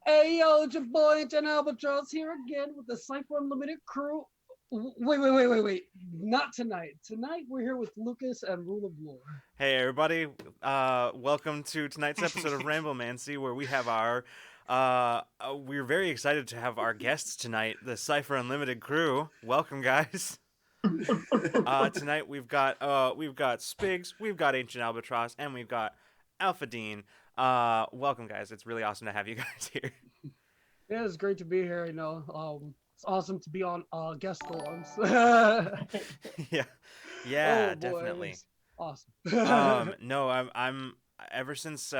Hey yo, it's your boy Jen Albatross here again with the Cypher Unlimited crew. Wait. Not tonight. Tonight we're here with Lucas and Rule of Lore. Hey everybody, welcome to tonight's episode of Ramblemancy, where we have we're very excited to have our guests tonight, the Cypher Unlimited crew. Welcome, guys. Tonight we've got Spigs, we've got Ancient Albatross, and we've got Alpha Dean. Welcome, guys. It's really awesome to have you guys here. Yeah, it's great to be here. It's awesome to be on guest forums. Yeah, Oh boy, definitely. it's awesome. No, I'm ever since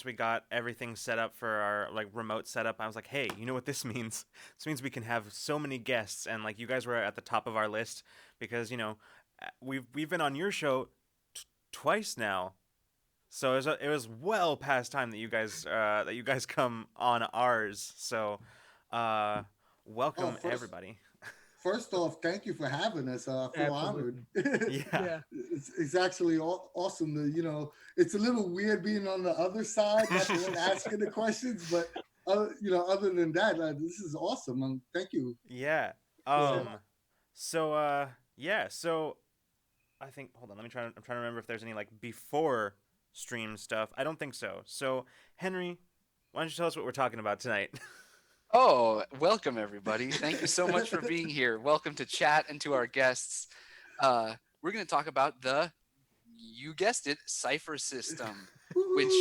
we got everything set up for our remote setup, I was like, hey, you know what this means? This means we can have so many guests, and you guys were at the top of our list because we've been on your show twice now, so it was well past time that you guys come on ours. So, welcome everybody. First off, thank you for having us. I feel honored. Yeah. It's actually awesome to, it's a little weird being on the other side, not the one asking the questions, but, other than that, this is awesome. Thank you. Yeah. So, so I think, hold on, I'm trying to remember if there's any before stream stuff. I don't think so. So, Henry, why don't you tell us what we're talking about tonight? Oh, welcome everybody. Thank you so much for being here. Welcome to chat and to our guests. We're going to talk about you guessed it, Cypher System, which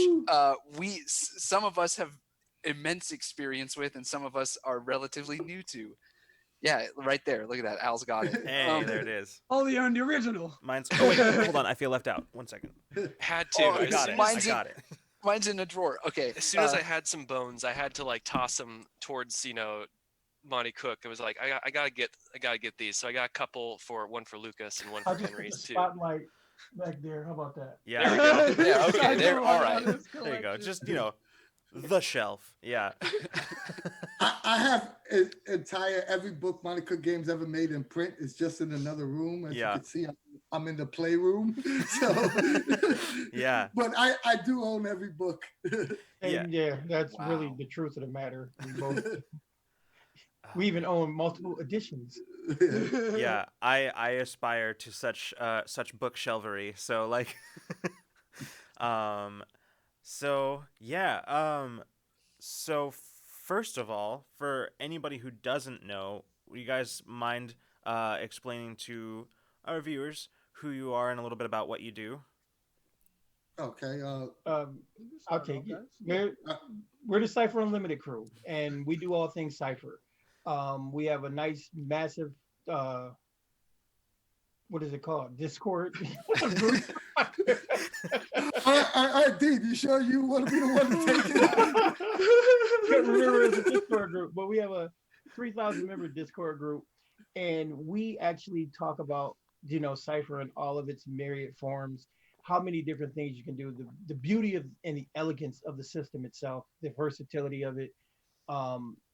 some of us have immense experience with and some of us are relatively new to. Yeah, right there. Look at that. Al's got it. Hey, there it is. Oh, you're on the original. Mine's. Oh, wait, hold on. I feel left out. 1 second. Had to. I got it. Mine's in a drawer. Okay. As soon as I had some bones, I had to toss them towards Monty Cook. It was like I gotta get these. So I got a couple one for Lucas and one for Henry too. Spotlight back there. How about that? Yeah. There we go. Yeah. Okay. There. All right. There you go. Just the shelf. Yeah. I have every book Monty Cook Games ever made in print is just in another room. As you can see, I'm in the playroom. So yeah. But I do own every book. Yeah, that's really the truth of the matter. We even own multiple editions. Yeah, I aspire to such bookshelvery. So so first of all, for anybody who doesn't know, would you guys mind explaining to our viewers who you are and a little bit about what you do? Okay. I'll take it. We're the Cypher Unlimited crew, and we do all things Cipher. We have a nice, massive, what is it called? Discord. Dean, you sure you want to be the one to take it? Remember, it's a Discord group, but we have a 3,000 member Discord group, and we actually talk about Cipher in all of its myriad forms, how many different things you can do, the beauty of and the elegance of the system itself, the versatility of it.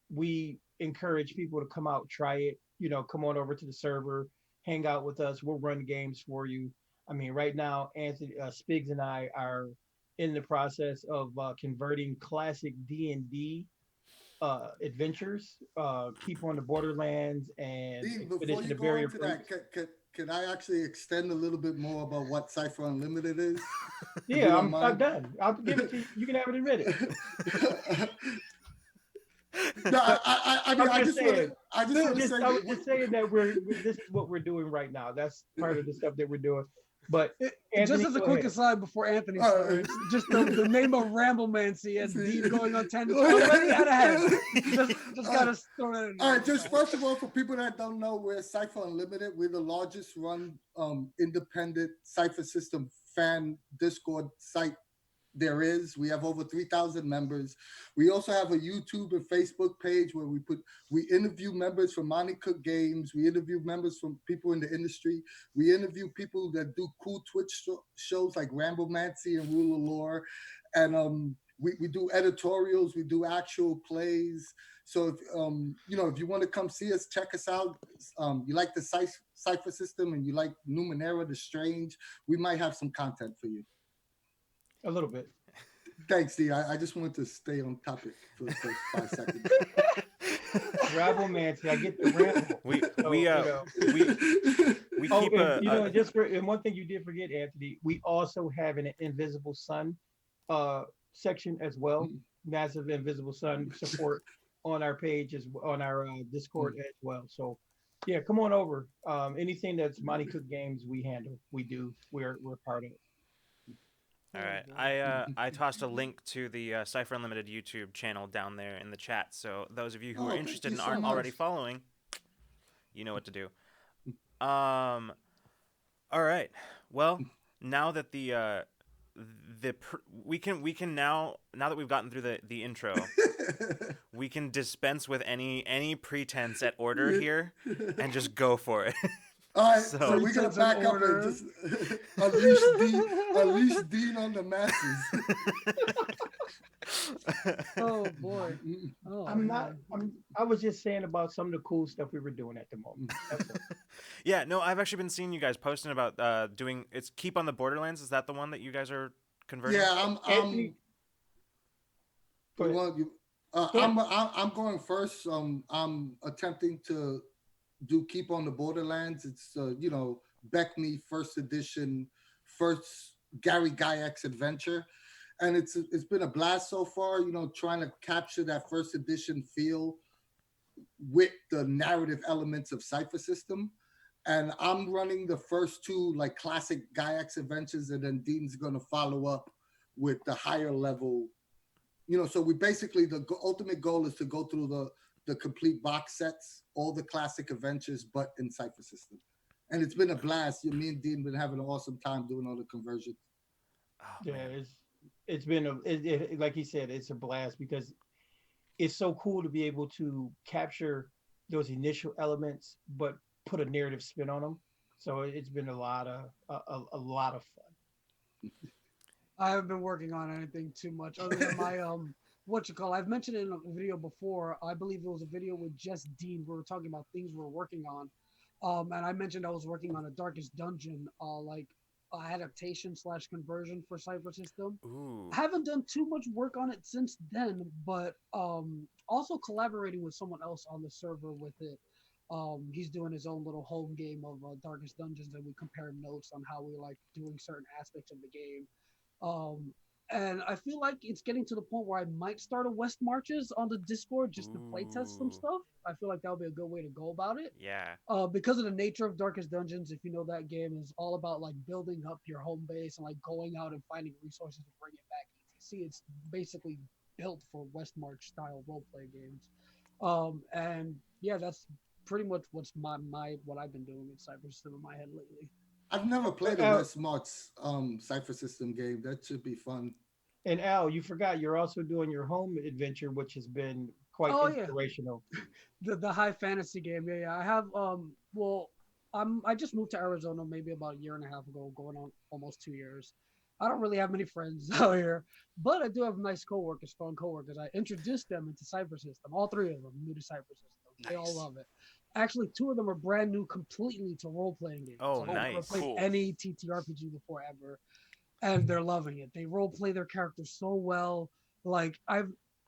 We encourage people to come out, try it, come on over to the server, hang out with us. We'll run games for you. I mean, right now, Anthony Spigs and I are in the process of converting classic D&D adventures, People on the Borderlands, and Dean, before you go into that, can I actually extend a little bit more about what Cypher Unlimited is? Yeah, I'm done. I'll give it to you. You can have it in a minute. No, I just want to say that this is what we're doing right now. That's part of the stuff that we're doing. But Anthony, just as a quick aside before Anthony starts, just the name of Ramblemancy and Dean going on tangents already out of hand. Just gotta throw that in. All right, just first of all, for people that don't know, we're Cypher Unlimited. We're the largest run independent Cypher System fan Discord site there is. We have over 3,000 members. We also have a YouTube and Facebook page where we interview members from Monty Cook Games. We interview members from people in the industry. We interview people that do cool Twitch shows like Ramblemancy and Rule of Lore. And we do editorials. We do actual plays. So if if you want to come see us, check us out. You like the Cypher System and you like Numenera, the Strange, we might have some content for you. A little bit. Thanks, D. I just wanted to stay on topic for the first 5 seconds. Ramblemancy, I get the ramble. We So, we you uh know. we Oh, keep and you know, a just for and one thing you did forget, Anthony, we also have an Invisible Sun section as well. Massive Invisible Sun support on our page on our Discord as well. So yeah, come on over. Anything that's Monty Cook Games, we handle. We do. We're part of it. All Oh, right, boy. I tossed a link to the Cypher Unlimited YouTube channel down there in the chat. So those of you who are Oh, thank interested you and so aren't already much. following, you know what to do. All right. Well, now that we can now that we've gotten through the intro, we can dispense with any pretense at order here and just go for it. All right, So- so we're gonna Pretense and back up order. and just unleash Dean on the masses. Oh boy. Oh, I'm not. man. I was just saying about some of the cool stuff we were doing at the moment. That's all. Yeah, no, I've actually been seeing you guys posting about doing it's Keep on the Borderlands. Is that the one that you guys are converting? Yeah, Anthony, go ahead. Go ahead. I'm going first. I'm attempting to do Keep on the Borderlands. It's Beckney first edition, first Gary Gygax adventure, and it's been a blast so far. Trying to capture that first edition feel with the narrative elements of Cypher System. And I'm running the first two like classic Gygax adventures, and then Dean's gonna follow up with the higher level. So we basically ultimate goal is to go through the complete box sets, all the classic adventures, but in Cypher System. And it's been a blast. Me and Dean been having an awesome time doing all the conversions. Oh, Yeah, man. it's been like he said, it's a blast because it's so cool to be able to capture those initial elements, but put a narrative spin on them. So it's been a lot of fun. I haven't been working on anything too much other than my I've mentioned it in a video before. I believe it was a video with just Dean. We were talking about things we were working on. And I mentioned I was working on a Darkest Dungeon, like adaptation / conversion for Cypher System. Ooh. I haven't done too much work on it since then, but also collaborating with someone else on the server with it. He's doing his own little home game of Darkest Dungeons, and we compare notes on how we like doing certain aspects of the game. And I feel like it's getting to the point where I might start a West Marches on the Discord just to play test some Ooh. stuff. I feel like that would be a good way to go about it. Yeah. Because of the nature of Darkest Dungeons, if you know that game is all about like building up your home base and like going out and finding resources to bring it back ETC. It's basically built for West March style roleplay games. And yeah, that's pretty much what's what I've been doing with Cypher System in my head lately. I've never played a Al, West March Cypher System game. That should be fun. and Al, you forgot you're also doing your home adventure, which has been quite Oh, yeah. inspirational. The high fantasy game. Yeah. I have I just moved to Arizona maybe about a year and a half ago, going on almost 2 years. I don't really have many friends out here, but I do have nice coworkers, fun coworkers. I introduced them into Cypher System. All three of them new to Cypher System. They all Nice. love it. Actually, two of them are brand new completely to role playing games. Oh, Like, they've never nice. played Cool. any TTRPG before ever, and they're loving it. They role play their characters so well. Like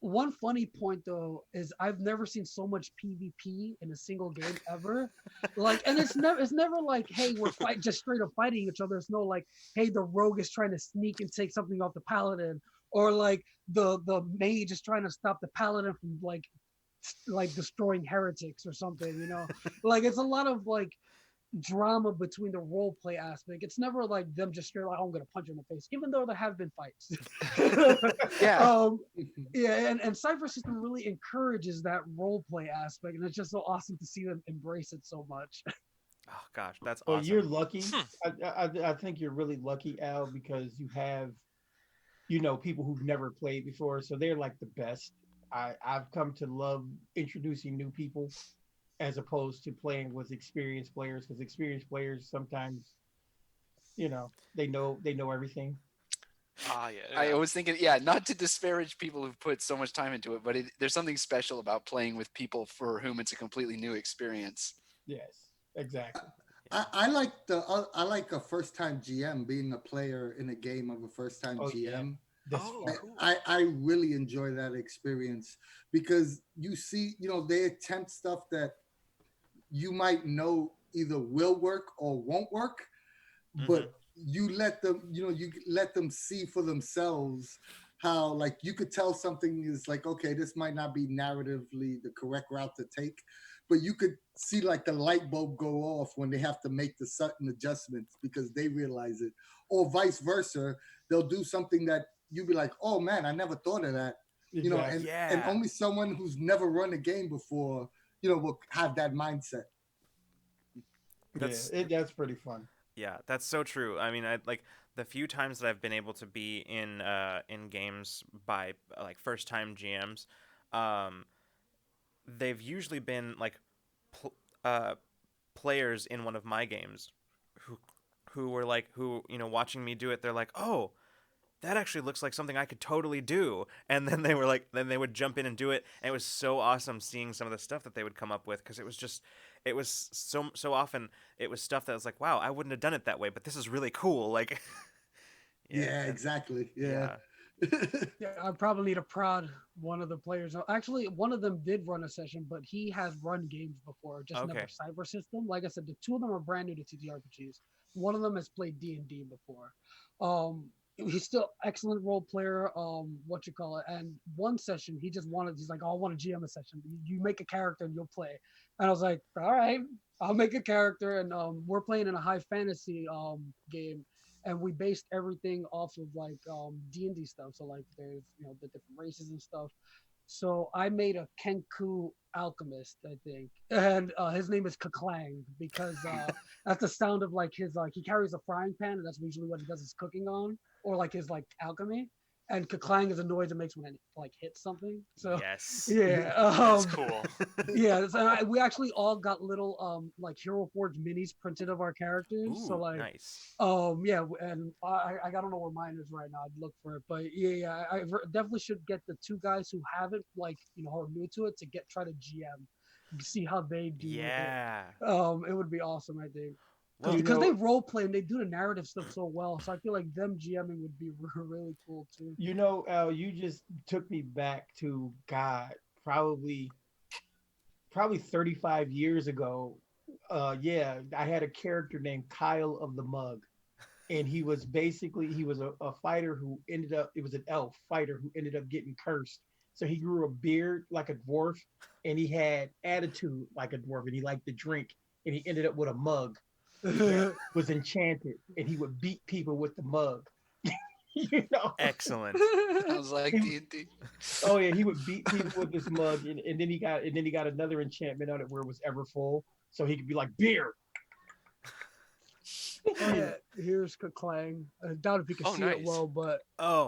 one funny point though is I've never seen so much PvP in a single game ever. Like, and it's never like, hey, we're just straight up fighting each other. It's no like, hey, the rogue is trying to sneak and take something off the paladin, or like the mage is trying to stop the paladin from like destroying heretics or something. Like it's a lot of like drama between the role play aspect. It's never like them just straight like, oh, I'm gonna punch you in the face, even though there have been fights. Yeah. Yeah, and Cypher System really encourages that role play aspect, and it's just so awesome to see them embrace it so much. Oh gosh, that's Well, awesome. you're lucky. I think you're really lucky, Al, because you have, people who've never played before, so they're like the best. I've come to love introducing new people as opposed to playing with experienced players, because experienced players sometimes, they know everything. Ah, yeah. I was thinking, not to disparage people who've put so much time into it, but there's something special about playing with people for whom it's a completely new experience. Yes, exactly. I like I like a first time GM being a player in a game of a first time Oh, GM. this Oh, far. cool. I really enjoy that experience because you see, they attempt stuff that you might know either will work or won't work, but you let them see for themselves how, like, you could tell something is like, okay, this might not be narratively the correct route to take, but you could see like the light bulb go off when they have to make the certain adjustments because they realize it, or vice versa. They'll do something that you'd be like, oh man, I never thought of that. Exactly. And Yeah. only someone who's never run a game before, will have that mindset. That's That's pretty fun. Yeah, that's so true. I mean, I like the few times that I've been able to be in games by like first time GMs, um, they've usually been like pl- uh, players in one of my games who were like watching me do it. They're like, oh, that actually looks like something I could totally do. And then then they would jump in and do it. And it was so awesome seeing some of the stuff that they would come up with because it was so often it was stuff that was like, wow, I wouldn't have done it that way, but this is really cool. Like, Yeah, and- exactly. Yeah. Yeah, I probably need to prod one of the players. Actually, one of them did run a session, but he has run games before, just Okay. never Cypher System. Like I said, the two of them are brand new to TTRPGs. One of them has played D&D before. He's still excellent role player. What you call it? And one session, he's like, oh, I want to GM a session. You make a character and you'll play. And I was like, all right, I'll make a character. And we're playing in a high fantasy game, and we based everything off of like D&D stuff. So like there's the different races and stuff. So I made a Kenku alchemist, I think, and his name is Kaklang because that's the sound of like his he carries a frying pan, and that's usually what he does his cooking on, or like his like alchemy. And Kaklang is a noise it makes when it like hits something. So Yes. yeah, That's cool. yeah. So we actually all got little like Hero Forge minis printed of our characters. Ooh, So like nice. yeah, and I don't know where mine is right now. I'd look for it, but yeah, I definitely should get the two guys who haven't like who are new to it to try to GM, see how they do Yeah. with it. It would be awesome, I think, Well, because they role play and they do the narrative stuff so well. So I feel like them GMing would be really cool too. Al, you just took me back to God, probably 35 years ago. Yeah, I had a character named Kyle of the Mug, and he was a fighter who it was an elf fighter who ended up getting cursed. So he grew a beard like a dwarf, and he had attitude like a dwarf, and he liked to drink, and he ended up with a mug that was enchanted, and he would beat people with the mug. Excellent. Sounds like D&D. Oh yeah, he would beat people with this mug, and then he got another enchantment on it where it was ever full, so he could be like beer. Oh, yeah, here's Kaklang. I doubt if you can see it nice. well, but Oh,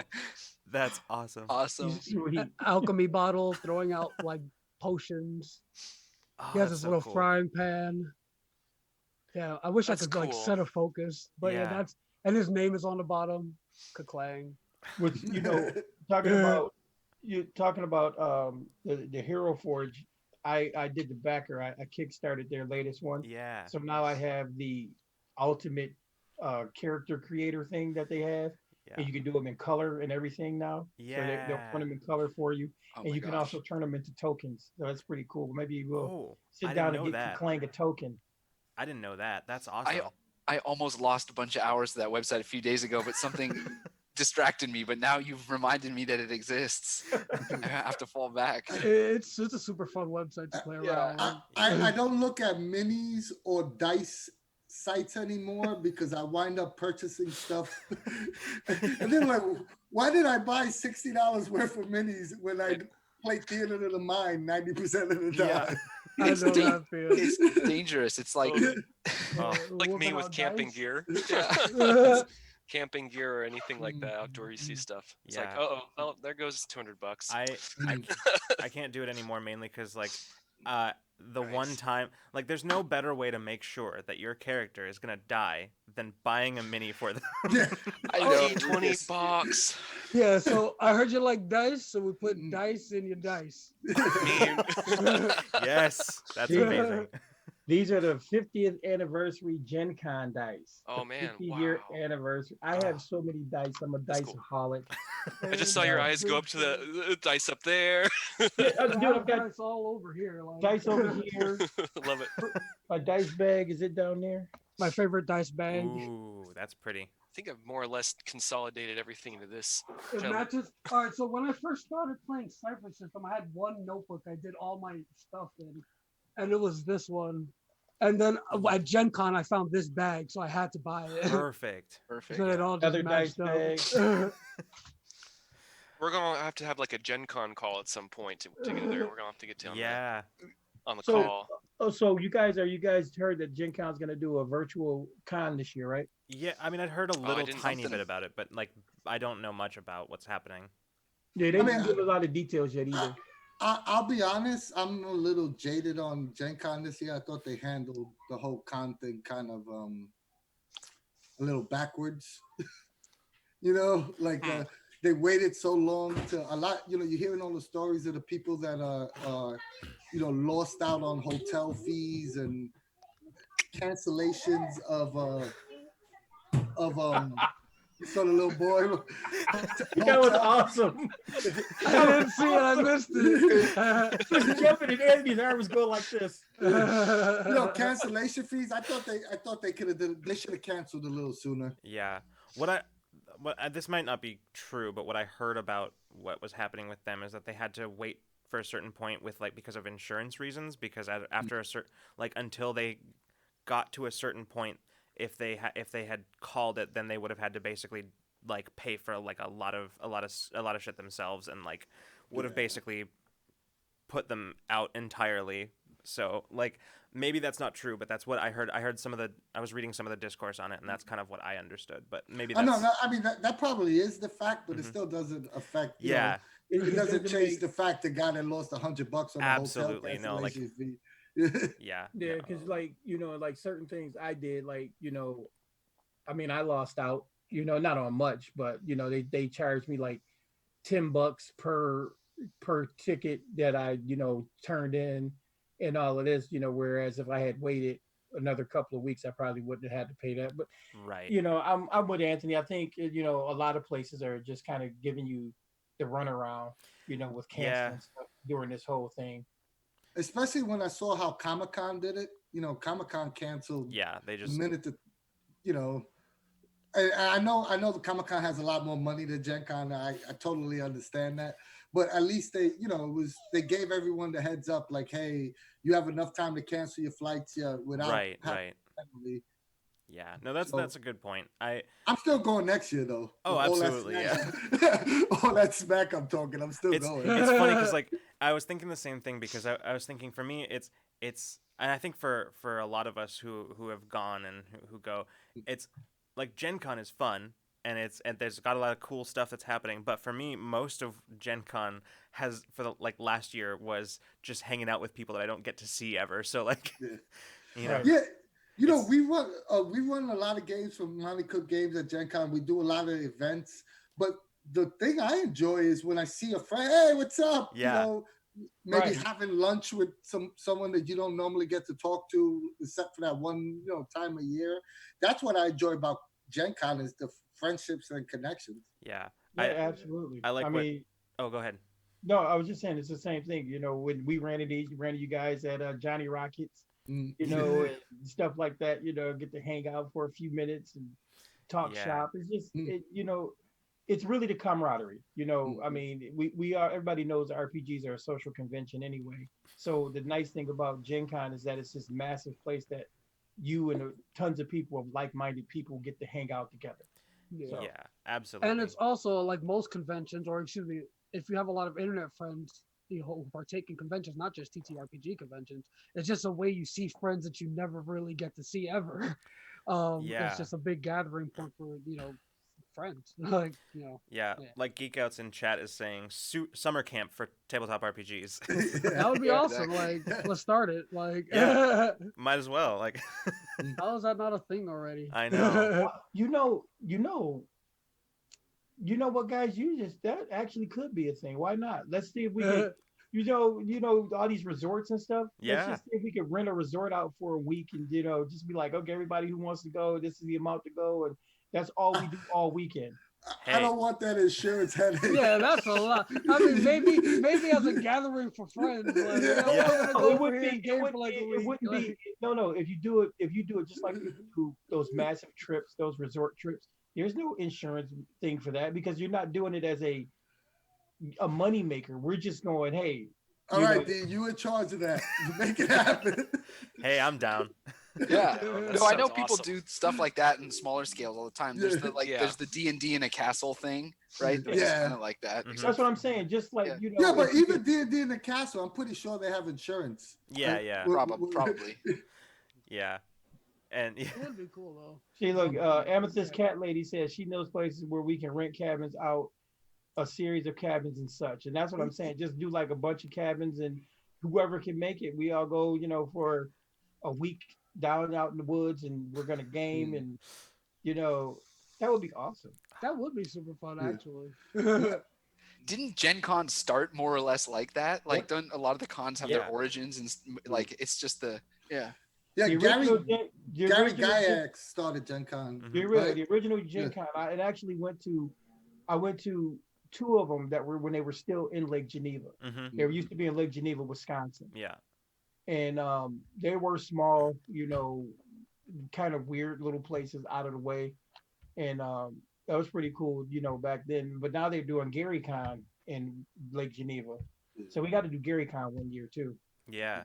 that's awesome. Awesome. alchemy bottle throwing out like potions. Oh, He has that's this so little cool. frying pan. Yeah, I wish That's I could like cool. set a focus, but yeah, Yeah. and his name is on the bottom, Kaklang. Which talking about the Hero Forge. I did the backer. I kickstarted their latest one. Yeah. So now I have the ultimate character creator thing that they have, Yeah. and you can do them in color and everything now. So they'll Yeah. turn them in color for you, Oh and my you can gosh. also turn them into tokens. So that's pretty cool. Maybe we'll Oh, I sit didn't down know and get that. Clang a token. I didn't know that. That's awesome. I almost lost a bunch of hours to that website a few days ago, but something distracted me. But now you've reminded me that it exists. I have to fall back. It's just a super fun website to play Yeah. around with. I don't look at minis or dice sites anymore because I wind up purchasing stuff. And then like, why did I buy $60 worth of minis when I play Theater of the Mind 90% of the Yeah. time? I It's know da- that feeling. It's dangerous. It's like Oh. Like me Whooping with out camping dice. gear. yeah. Camping gear or anything like that, outdoorsy stuff. It's like, Yeah. well, there goes $200. I can't do it anymore mainly because like the Nice. one time like there's no better way to make sure that your character is gonna die than buying a mini for them. Yeah. I Oh, know. $20. Yeah, so I heard you like dice, so we put dice in your dice. Mean. Yes, that's Yeah. amazing. These are the 50th anniversary Gen Con dice. Oh The man, 50-year wow. anniversary. I have so many dice. I'm a That's cool. diceaholic. I just And, saw your uh, eyes go up to the dice up there. Yeah, I dude, have I've got dice all over here. Like, dice over here. Love it. My dice bag, is it down there? my favorite dice bag. Ooh, that's pretty. I think I've more or less consolidated everything into this. It Gentlemen. matches. All right, so when I first started playing Cypher System, I had one notebook I did all my stuff in, and it was this one. And then at Gen Con, I found this bag, so I had to buy it. Perfect. Perfect. So it all just Other dice matched bag. up. We're gonna have to have like a Gen Con call at some point together. We're gonna have to get down Yeah. on the So- call. Oh, so you guys heard that Gen Con's gonna do a virtual con this year, right? Yeah, I mean, I'd heard a little didn't- tiny something. bit about it, but like, I don't know much about what's happening. Yeah, they I mean, didn't give a lot of details yet either. I'll be honest, I'm a little jaded on Gen Con this year. I thought they handled the whole con thing kind of a little backwards. You know, like they waited so long to a lot, you know, you're hearing all the stories of the people that are you know, lost out on hotel fees and cancellations of you saw the little boy. That was awesome. I didn't see it. I missed it. Just jumping and Andy's arms go like this. You know, cancellation fees. I thought they could have did. They should have canceled a little sooner. Yeah. This might not be true, but what I heard about what was happening with them is that they had to wait for a certain point with like because of insurance reasons, because after a certain like until they got to a certain point, if they had called it, then they would have had to basically like pay for like a lot of shit themselves, and like would have basically put them out entirely. So like maybe that's not true, but that's what I heard. I was reading some of the discourse on it, and that's kind of what I understood. But maybe that's... No, I mean that probably is the fact, but it still doesn't affect. You know, it doesn't change the fact the guy that lost $100 on a absolutely hotel no, like fee. yeah, because like like certain things I did, like I mean I lost out, not on much, but they charged me like $10 per ticket that I turned in and all of this, whereas if I had waited another couple of weeks I probably wouldn't have had to pay that. But right, I'm with Anthony. I think a lot of places are just kind of giving you the runaround, with canceling stuff during this whole thing. Especially when I saw how Comic-Con did it. Comic-Con canceled. Yeah, they just the minute that, I know the Comic-Con has a lot more money than Gen Con. I totally understand that. But at least they, they gave everyone the heads up, like, hey, you have enough time to cancel your flights without right. penalty. Yeah, no, that's a good point. I'm still going next year though. Oh, absolutely, all that smack I'm talking, I'm still going. It's funny because like I was thinking the same thing, because I was thinking for me it's and I think for a lot of us who have gone and who go, it's like Gen Con is fun and there's got a lot of cool stuff that's happening, but for me most of Gen Con has for the like last year was just hanging out with people that I don't get to see ever. So like Yeah. We run a lot of games from Monty Cook Games at Gen Con. We do a lot of events, but the thing I enjoy is when I see a friend, hey, what's up? Yeah. Maybe having lunch with someone that you don't normally get to talk to, except for that one, time a year. That's what I enjoy about Gen Con, is the friendships and connections. Yeah. Absolutely. Oh, go ahead. No, I was just saying it's the same thing. When we ran into you guys at Johnny Rockets, and stuff like that, get to hang out for a few minutes and talk shop. It's just, it's really the camaraderie. I mean, we are, everybody knows RPGs are a social convention anyway. So the nice thing about Gen Con is that it's this massive place that you and tons of people of like-minded people get to hang out together. Yeah, absolutely. And it's also like most conventions, or excuse me, if you have a lot of internet friends who partake in conventions, not just TTRPG conventions, it's just a way you see friends that you never really get to see ever. It's just a big gathering point for friends. Like like Geek Outs in chat is saying summer camp for tabletop RPGs. That would be awesome. Like, let's start it. Like, might as well. Like, how is that not a thing already? I know. You know what, guys? That actually could be a thing. Why not? Let's see if we can all these resorts and stuff. Let's Yeah. just see if we could rent a resort out for a week and just be like, okay, everybody who wants to go, this is the amount to go, and that's all we do all weekend. I Hey. don't want that insurance headache. Yeah, that's a lot. I mean, maybe as a gathering for friends, like, Yeah. we're gonna go it over wouldn't here be. and game for like a It week. wouldn't be. Like, No. If you do it just like you do those massive trips, those resort trips, there's no insurance thing for that because you're not doing it as a money maker. We're just going, hey. All right, D, you in charge of that. Make it happen. Hey, I'm down. Yeah. That No, I know sounds people awesome. do stuff like that in smaller scales all the time. There's the Yeah. there's the D&D in a castle thing, right? Which is Yeah. kind of like that. Mhm. That's what I'm saying. Just like Yeah. Yeah, but if you even D&D in the castle, I'm pretty sure they have insurance. Yeah, yeah. Probably. Yeah. And it would be cool though. See, look, Amethyst Cat Lady says she knows places where we can rent cabins out, a series of cabins and such. And that's what I'm saying. Just do like a bunch of cabins and whoever can make it, we all go, for a week down out in the woods and we're going to game and, that would be awesome. That would be super fun, Yeah. actually. Didn't Gen Con start more or less like that? Like, Yep. don't a lot of the cons have Yeah. their origins and like it's just the Yeah, The Gary original Gen- Gaiax started Gen Con. Mhm. the original Gen Con, I actually went to two of them that were when they were still in Lake Geneva. Mhm. They used to be in Lake Geneva, Wisconsin. Yeah. And they were small, kind of weird little places out of the way, and that was pretty cool, back then. But now they're doing GaryCon in Lake Geneva, so we got to do GaryCon one year too. Yeah.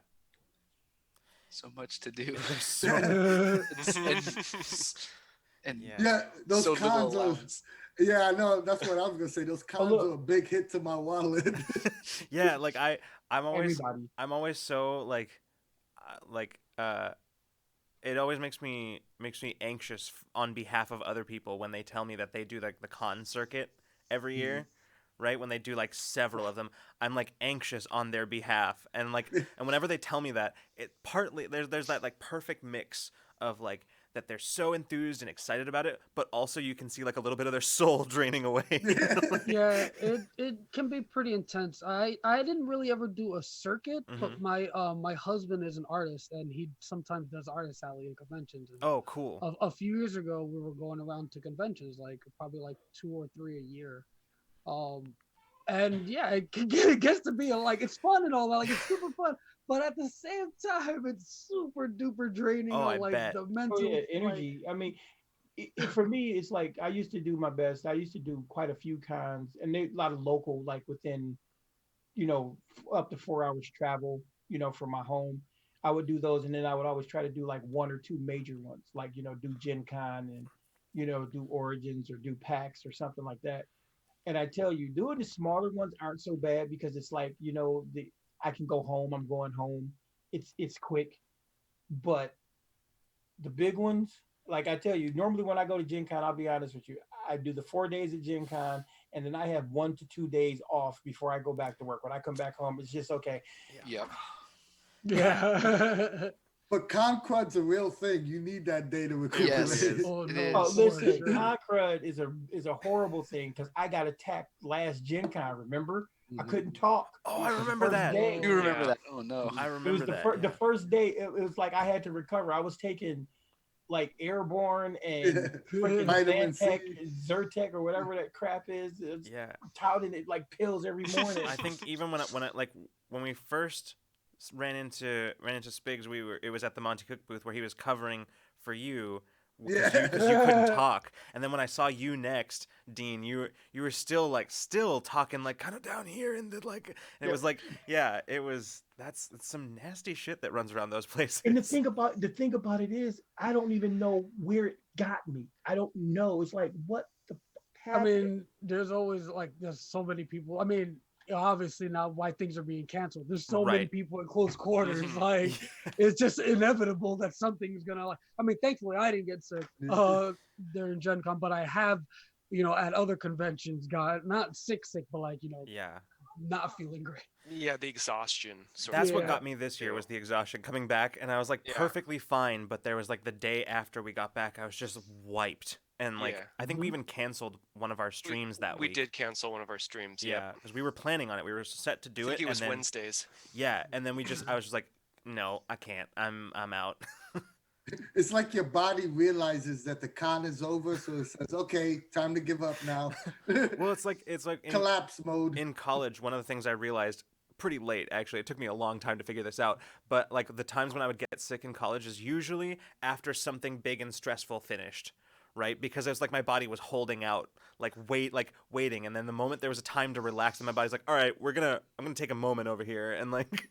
so much to do. There's so and Yeah. Yeah, those so little cons are. allowance. Yeah, I know. That's what I was gonna say. Those cons look. are a big hit to my wallet. Yeah, like I'm always Everybody. I'm always so it always makes me anxious on behalf of other people when they tell me that they do like the con circuit every year, right? When they do like several of them, I'm like anxious on their behalf, and like and whenever they tell me that, it partly there's that like perfect mix of like that they're so enthused and excited about it, but also you can see like a little bit of their soul draining away. Yeah, it can be pretty intense. I didn't really ever do a circuit, but my husband is an artist and he sometimes does artist alley and conventions. And Oh, cool. a few years ago, we were going around to conventions, like probably like 2 or 3 a year. And yeah, it gets to be like it's fun and all that, like it's super fun. But at the same time, it's super duper draining Oh, on I like bet. the mental Energy. I mean, for me, it's like I used to do my best. I used to do quite a few cons, and a lot of local, like within, up to 4 hours travel, from my home. I would do those, and then I would always try to do like 1 or 2 major ones, like do Gen Con and do Origins or do PAX or something like that. And I tell you, doing the smaller ones aren't so bad because it's like I can go home. I'm going home. It's quick, but the big ones, like I tell you, normally when I go to Gen Con, I'll be honest with you, I do the 4 days at Gen Con, and then I have 1 to 2 days off before I go back to work. When I come back home, it's just okay. Yep. Yeah. But con crud's a real thing. You need that data recuperate. Yes. Oh It no! is. Oh, for listen, sure. con crud is a horrible thing because I got attacked last Gen Con. Remember, I couldn't talk. Oh, I The remember first that. day. You remember Yeah. that? Oh no. I It was remember the that. first the first day. It was like I had to recover. I was taking like airborne and freaking Vitamin C. Zantec, Zyrtec or whatever that crap is. It's Yeah. touting it like pills every morning. I think even when we first ran into Spigs, it was at the Monty Cook booth where he was covering for you because you couldn't talk. And then when I saw you next, Dean, you were still talking like kind of down here and it was like that's some nasty shit that runs around those places. And the thing about it is, I don't even know where it got me. I don't know. It's like what the fuck I happened? mean, there's always there's so many people. I mean, obviously now why things are being canceled. There's so many Right. people in close quarters. Mhm. Like it's just inevitable that something's gonna I mean, thankfully I didn't get sick during Gen Con, but I have, at other conventions got not sick, but Yeah. not feeling great. Yeah, the exhaustion. That's what Yeah. got me this year was the exhaustion coming back, and I was like Yeah. perfectly fine, but there was like the day after we got back, I was just wiped. And like Yeah. I think we Mhm. even canceled one of our streams that We week. did cancel one of our streams. Yep. Yeah, because we were planning on it. We were set to I do think it, it and was then Wednesdays. yeah, and then I was just like, no, I can't. I'm out. It's like your body realizes that the con is over, so it says, "Okay, time to give up now." Well, it's like Collapse mode. in college. One of the things I realized pretty late, actually, it took me a long time to figure this out. But like the times when I would get sick in college is usually after something big and stressful finished. Right, because it was like my body was holding out, like waiting, and then the moment there was a time to relax, and my body's like, "All right, I'm gonna take a moment over here," and like,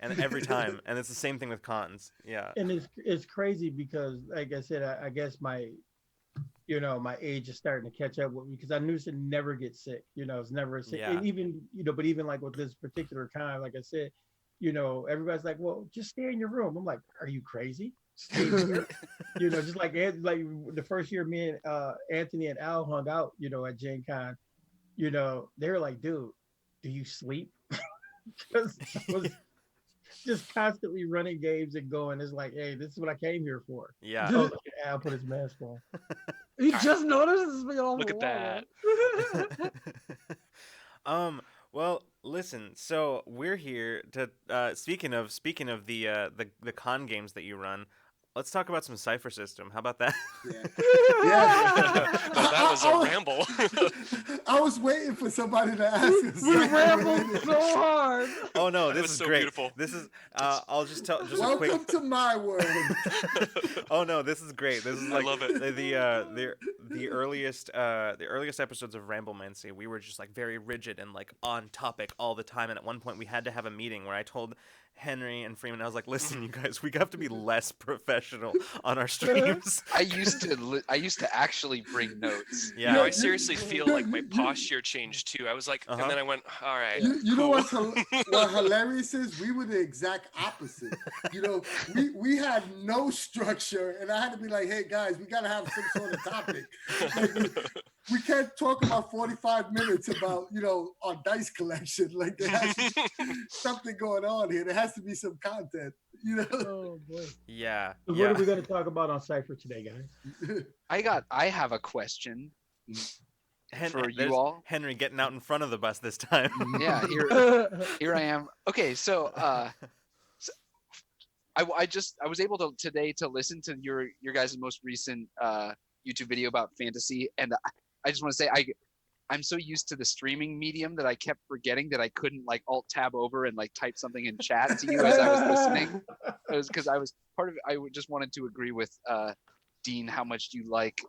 and every time, and it's the same thing with cons. Yeah, And it's crazy because, like I said, I guess my age is starting to catch up with me because I knew to never get sick. It's never sick. Yeah. And even, but even like with this particular time, like I said, everybody's like, well, just stay in your room. I'm like, are you crazy? Stay here. Just like the first year me and Anthony and Al hung out, at Gen Con, they were like, dude, do you sleep? Because I was just constantly running games and going. It's like, hey, this is what I came here for. yeah. Oh, look at Al put his mask on. You just noticed this been on Look the at wall, that. um. Well, listen. So we're here to speaking of the con games that you run. Let's talk about some Cypher System. How about that? Yeah. No, that was a ramble. I was waiting for somebody to ask us. We rambled so hard. Oh no, That this was is so great. beautiful. This is I'll just tell just a Welcome quick. to my world. Oh no, this is great. This is I like love it. the earliest episodes of Ramblemancy. We were just like very rigid and like on topic all the time. And at one point, we had to have a meeting where I told Henry and Freeman, I was like, "Listen, you guys, we have to be less professional on our streams." I used to actually bring notes. Yeah. I seriously feel like my posture changed too. I was like, Uh-huh. and then I went, all right. You know cool. what hilarious is? We were the exact opposite. We had no structure, and I had to be like, "Hey guys, we gotta have some sort of topic. Like, we can't talk about 45 minutes about our dice collection. Like there has to be something going on here. There has to be some content. Oh boy. Yeah. So Yeah. what are we going to talk about on Cypher today, guys? I have a question for there's you all. Henry getting out in front of the bus this time. Yeah, here I am. Okay, so I was able to today to listen to your guys' most recent YouTube video about fantasy, and I just want to say I'm so used to the streaming medium that I kept forgetting that I couldn't like alt tab over and like type something in chat to you as I was listening. It was because I was part of it. Just wanted to agree with Dean how much you like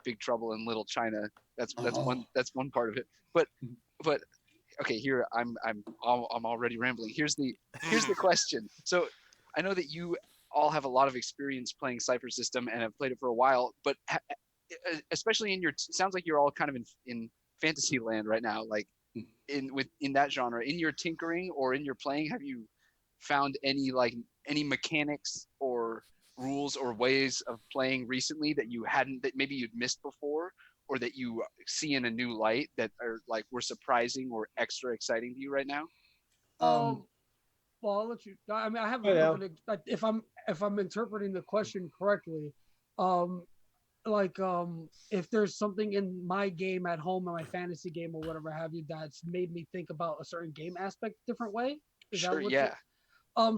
Big Trouble in Little China. That's one part of it. But okay, here I'm already rambling. Here's the question. So I know that you all have a lot of experience playing Cypher System and have played it for a while, but especially sounds like you're all kind of in fantasy land right now, like in that genre. In your tinkering or in your playing, have you found any mechanics or rules or ways of playing recently that maybe you'd missed before, or that you see in a new light that are like were surprising or extra exciting to you right now? Well, I'll let you. I mean, I have a Yeah. little bit. If I'm interpreting the question correctly, if there's something in my game at home or my fantasy game or whatever have you that's made me think about a certain game aspect different way. Is Sure, that what yeah.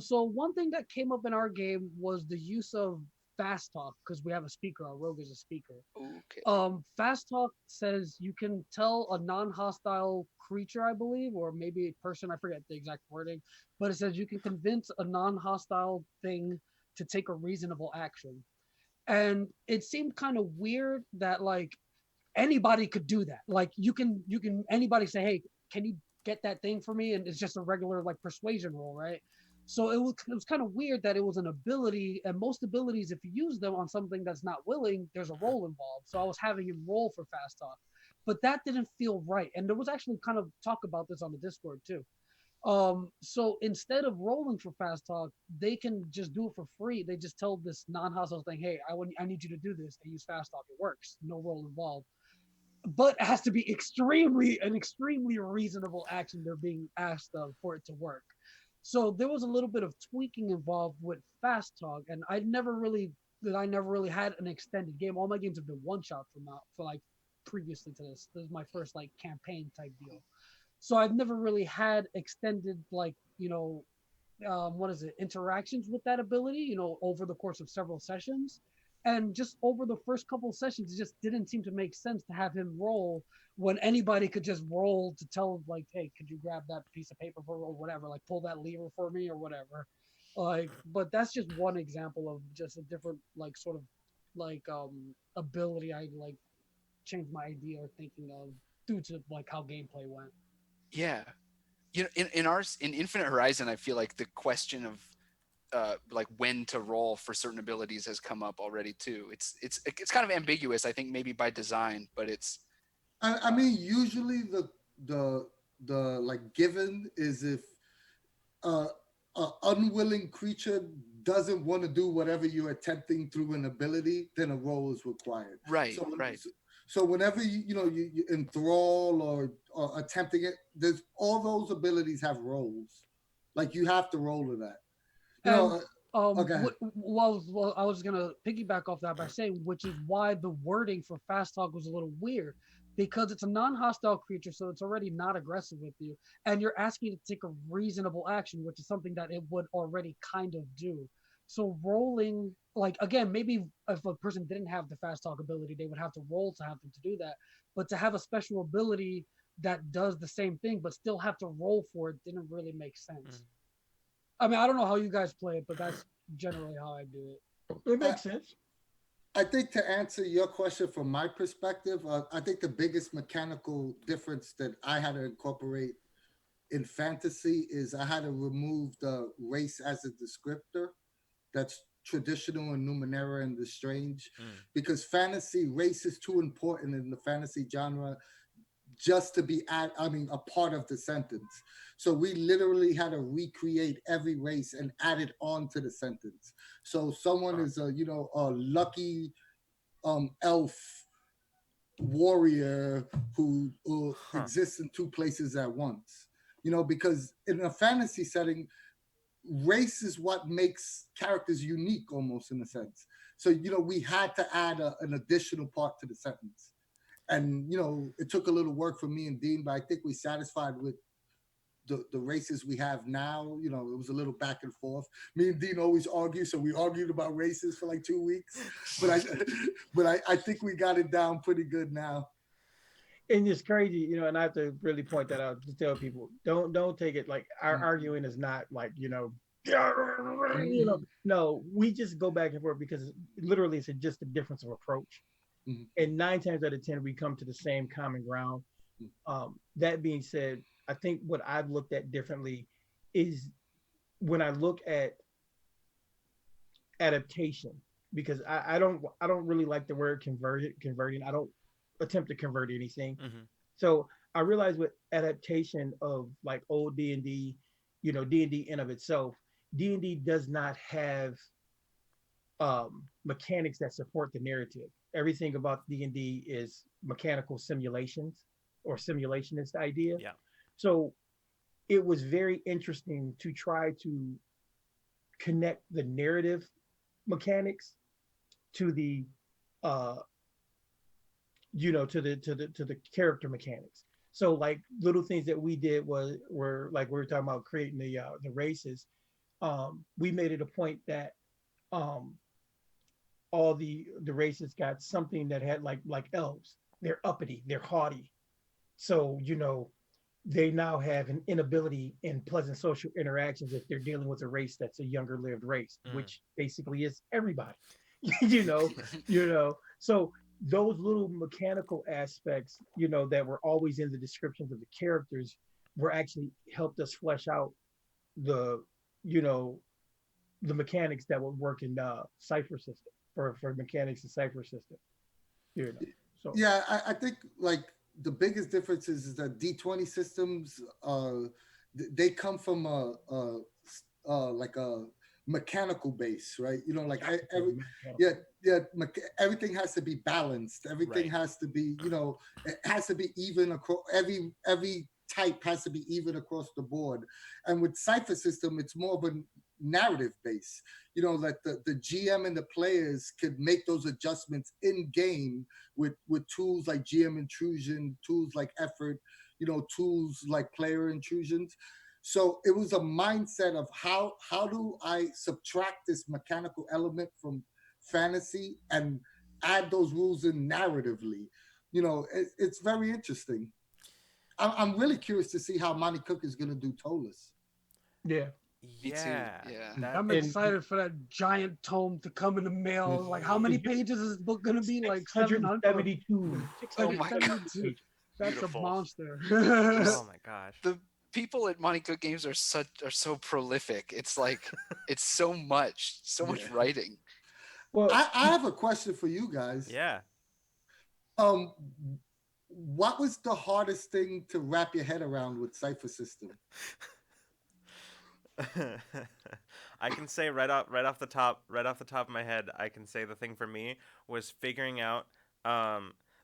So one thing that came up in our game was the use of fast talk because we have a speaker. Our rogue is a speaker. Okay. Fast talk says you can tell a non-hostile creature, I believe, or maybe a person. I forget the exact wording, but it says you can convince a non-hostile thing to take a reasonable action. And it seemed kind of weird that like anybody could do that. Like you can anybody say, hey, can you get that thing for me? And it's just a regular like persuasion roll, right? So it was kind of weird that it was an ability, and most abilities, if you use them on something that's not willing, there's a roll involved. So I was having him roll for fast talk, but that didn't feel right. And there was actually kind of talk about this on the Discord too. So instead of rolling for fast talk, they can just do it for free. They just tell this non-hostile thing, hey, I need you to do this and use fast talk. It works, no roll involved. But it has to be extremely reasonable action they're being asked of for it to work. So there was a little bit of tweaking involved with fast talk, and I never really that I never really had an extended game. All my games have been one shot from out for like previously to this. This is my first like campaign type deal. So I've never really had extended like what is it, interactions with that ability, over the course of several sessions. And just over the first couple of sessions, it just didn't seem to make sense to have him roll when anybody could just roll to tell him, like, hey, could you grab that piece of paper for or whatever, like pull that lever for me or whatever. Like, but that's just one example of just a different like sort of like ability I like changed my idea or thinking of due to like how gameplay went. Yeah. In Infinite Horizon, I feel like the question of like when to roll for certain abilities has come up already too. It's kind of ambiguous, I think, maybe by design, but it's. I mean, usually the like given is if uh, a unwilling creature doesn't want to do whatever you're attempting through an ability, then a roll is required. Right, So, right. So whenever you enthrall or attempting it, there's all those abilities have rolls. Like you have to roll to that. You And know. Okay. well, I was gonna piggyback off that by saying, which is why the wording for fast talk was a little weird, because it's a non-hostile creature, so it's already not aggressive with you, and you're asking it to take a reasonable action, which is something that it would already kind of do. So rolling, like again, maybe if a person didn't have the fast talk ability, they would have to roll to have them to do that. But to have a special ability that does the same thing, but still have to roll for it, didn't really make sense. I mean, I don't know how you guys play it, but that's generally how I do it. It makes sense. I think to answer your question from my perspective, I think the biggest mechanical difference that I had to incorporate in fantasy is I had to remove the race as a descriptor. That's traditional in Numenera and the Strange, because fantasy race is too important in the fantasy genre just to be a part of the sentence. So we literally had to recreate every race and add it on to the sentence. So someone is a lucky elf warrior who exists in two places at once. Because in a fantasy setting, race is what makes characters unique almost in a sense. So we had to add an additional part to the sentence. And it took a little work for me and Dean, but I think we satisfied with the races we have now. It was a little back and forth. Me and Dean always argue, so we argued about races for like 2 weeks. But I think we got it down pretty good now. And it's crazy, and I have to really point that out to tell people, don't take it like our arguing is not like, no, we just go back and forth because literally it's just a difference of approach. And 9 times out of 10, we come to the same common ground. That being said, I think what I've looked at differently is when I look at adaptation, because I don't really like the word converting. I don't attempt to convert anything. So I realize with adaptation of like old D&D, D&D in of itself, D&D does not have mechanics that support the narrative. Everything about D&D is mechanical simulations or simulationist idea. Yeah. So it was very interesting to try to connect the narrative mechanics to the to the character mechanics. So like little things that we did were like we were talking about creating the races. We made it a point that all the races got something that had like elves. They're uppity, they're haughty. So they now have an inability in pleasant social interactions if they're dealing with a race that's a younger lived race, which basically is everybody. you know, So those little mechanical aspects, that were always in the descriptions of the characters were actually helped us flesh out the, the mechanics that would work in Cipher System for mechanics in Cipher System. So yeah, I think like the biggest difference is that D20 systems they come from like a mechanical base, right? Everything has to be balanced. Everything has to be, it has to be even across every type has to be even across the board. And with Cypher System, it's more of a narrative based. You know, that the GM and the players could make those adjustments in game with tools like GM intrusion, tools like effort, you know, tools like player intrusions. So it was a mindset of how do I subtract this mechanical element from fantasy and add those rules in narratively. You know, it's very interesting. I'm really curious to see how Monty Cook is going to do Tollus. Yeah. Me too. Yeah. Yeah. That, I'm And excited for that giant tome to come in the mail. Like, how many pages is this book gonna be? Like 700? 672. Oh my 672. pages. That's a Beautiful. monster. oh my gosh. The people at Monty Cook Games are so prolific. It's like it's so much Yeah. writing. Well, I have a question for you guys. Yeah. Um, what was the hardest thing to wrap your head around with Cypher System? I can say right off the top of my head, I can say the thing for me was figuring out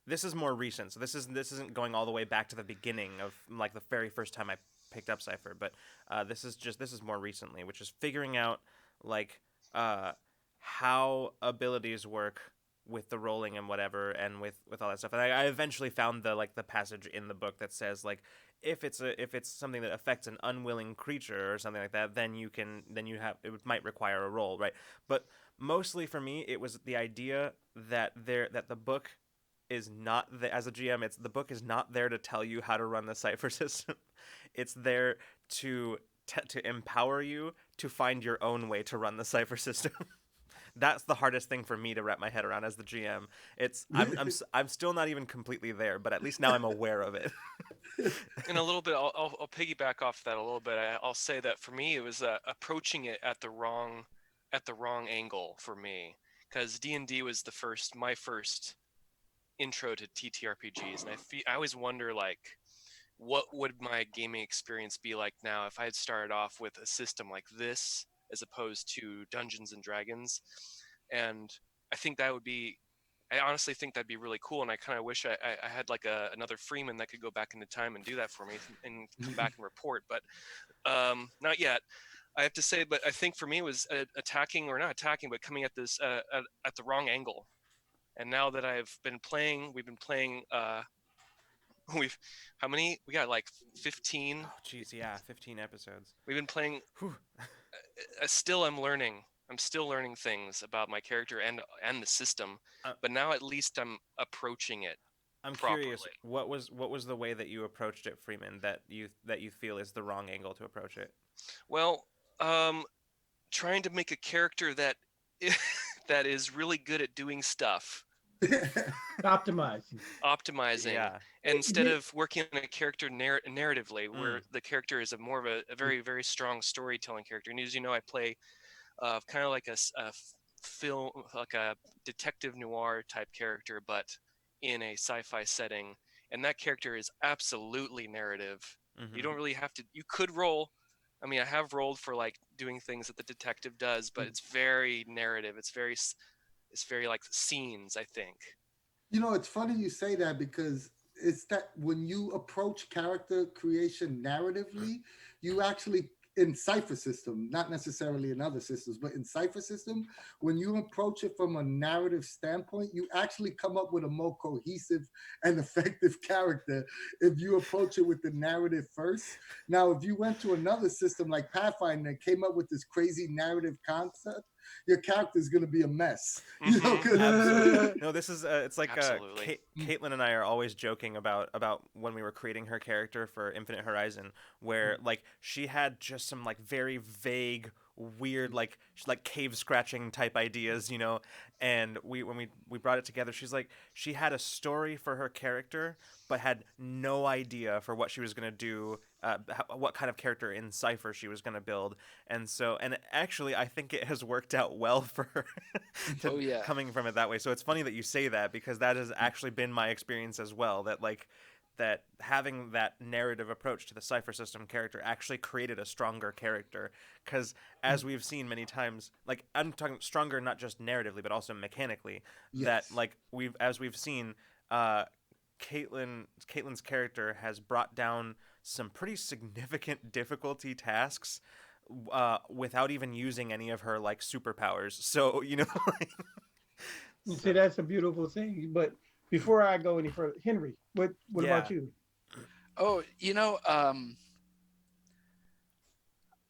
this is more recent. So this isn't going all the way back to the beginning of like the very first time I picked up Cypher, but this is more recently, which is figuring out like how abilities work with the rolling and whatever, and with all that stuff. And I eventually found the passage in the book that says like if it's something that affects an unwilling creature or something like that, then you have it might require a roll, right? But mostly for me, it was the idea that the book is not as a GM, the book is not there to tell you how to run the Cypher system. It's there to empower you to find your own way to run the Cypher system. That's the hardest thing for me to wrap my head around as the GM. I'm still not even completely there, but at least now I'm aware of it. And a little bit, I'll piggyback off that a little bit. I'll say that for me, it was approaching it at the wrong angle for me, because D&D was my first intro to TTRPGs, and I always wonder like, what would my gaming experience be like now if I had started off with a system like this as opposed to Dungeons and Dragons? And I honestly think that'd be really cool, and I kind of wish I had like another Freeman that could go back into time and do that for me and come back and report, but not yet. I have to say, but I think for me it was attacking, or not attacking, but coming at this at the wrong angle. And now that we've been playing. We got like 15. Oh, jeez, yeah, 15 episodes. We've been playing. Whew. Still, I'm still learning things about my character and the system, but now at least I'm approaching it. I'm properly. curious, what was the way that you approached it, Freeman, that you feel is the wrong angle to approach it? Well, trying to make a character that that is really good at doing stuff. Optimizing. Yeah. Instead of working on a character narratively, where the character is more of a very, very strong storytelling character. And as you know, I play kind of like a film, like a detective noir type character, but in a sci-fi setting. And that character is absolutely narrative. Mm-hmm. You don't really have to. You could roll. I mean, I have rolled for like doing things that the detective does, but it's very narrative. It's very like scenes, I think. You know, it's funny you say that, because it's that when you approach character creation narratively, you actually, in Cypher System, not necessarily in other systems, but in Cypher System, when you approach it from a narrative standpoint, you actually come up with a more cohesive and effective character if you approach it with the narrative first. Now, if you went to another system like Pathfinder and came up with this crazy narrative concept, your character is going to be a mess. You know, Absolutely. No, this is it's like Caitlin and I are always joking about when we were creating her character for Infinite Horizon, where like she had just some like very vague, weird, like cave scratching type ideas, you know. And when we brought it together, she had a story for her character, but had no idea for what she was gonna do, what kind of character in Cipher she was gonna build. And actually, I think it has worked out well for her coming from it that way. So it's funny that you say that, because that has actually been my experience as well. That having that narrative approach to the Cypher System character actually created a stronger character, because as we've seen many times, like I'm talking stronger not just narratively but also mechanically. Yes. That like we've seen, Caitlin's character has brought down some pretty significant difficulty tasks, without even using any of her like superpowers. So like, You so see, that's a beautiful thing. But before I go any further, Henry, what yeah. about you? Oh,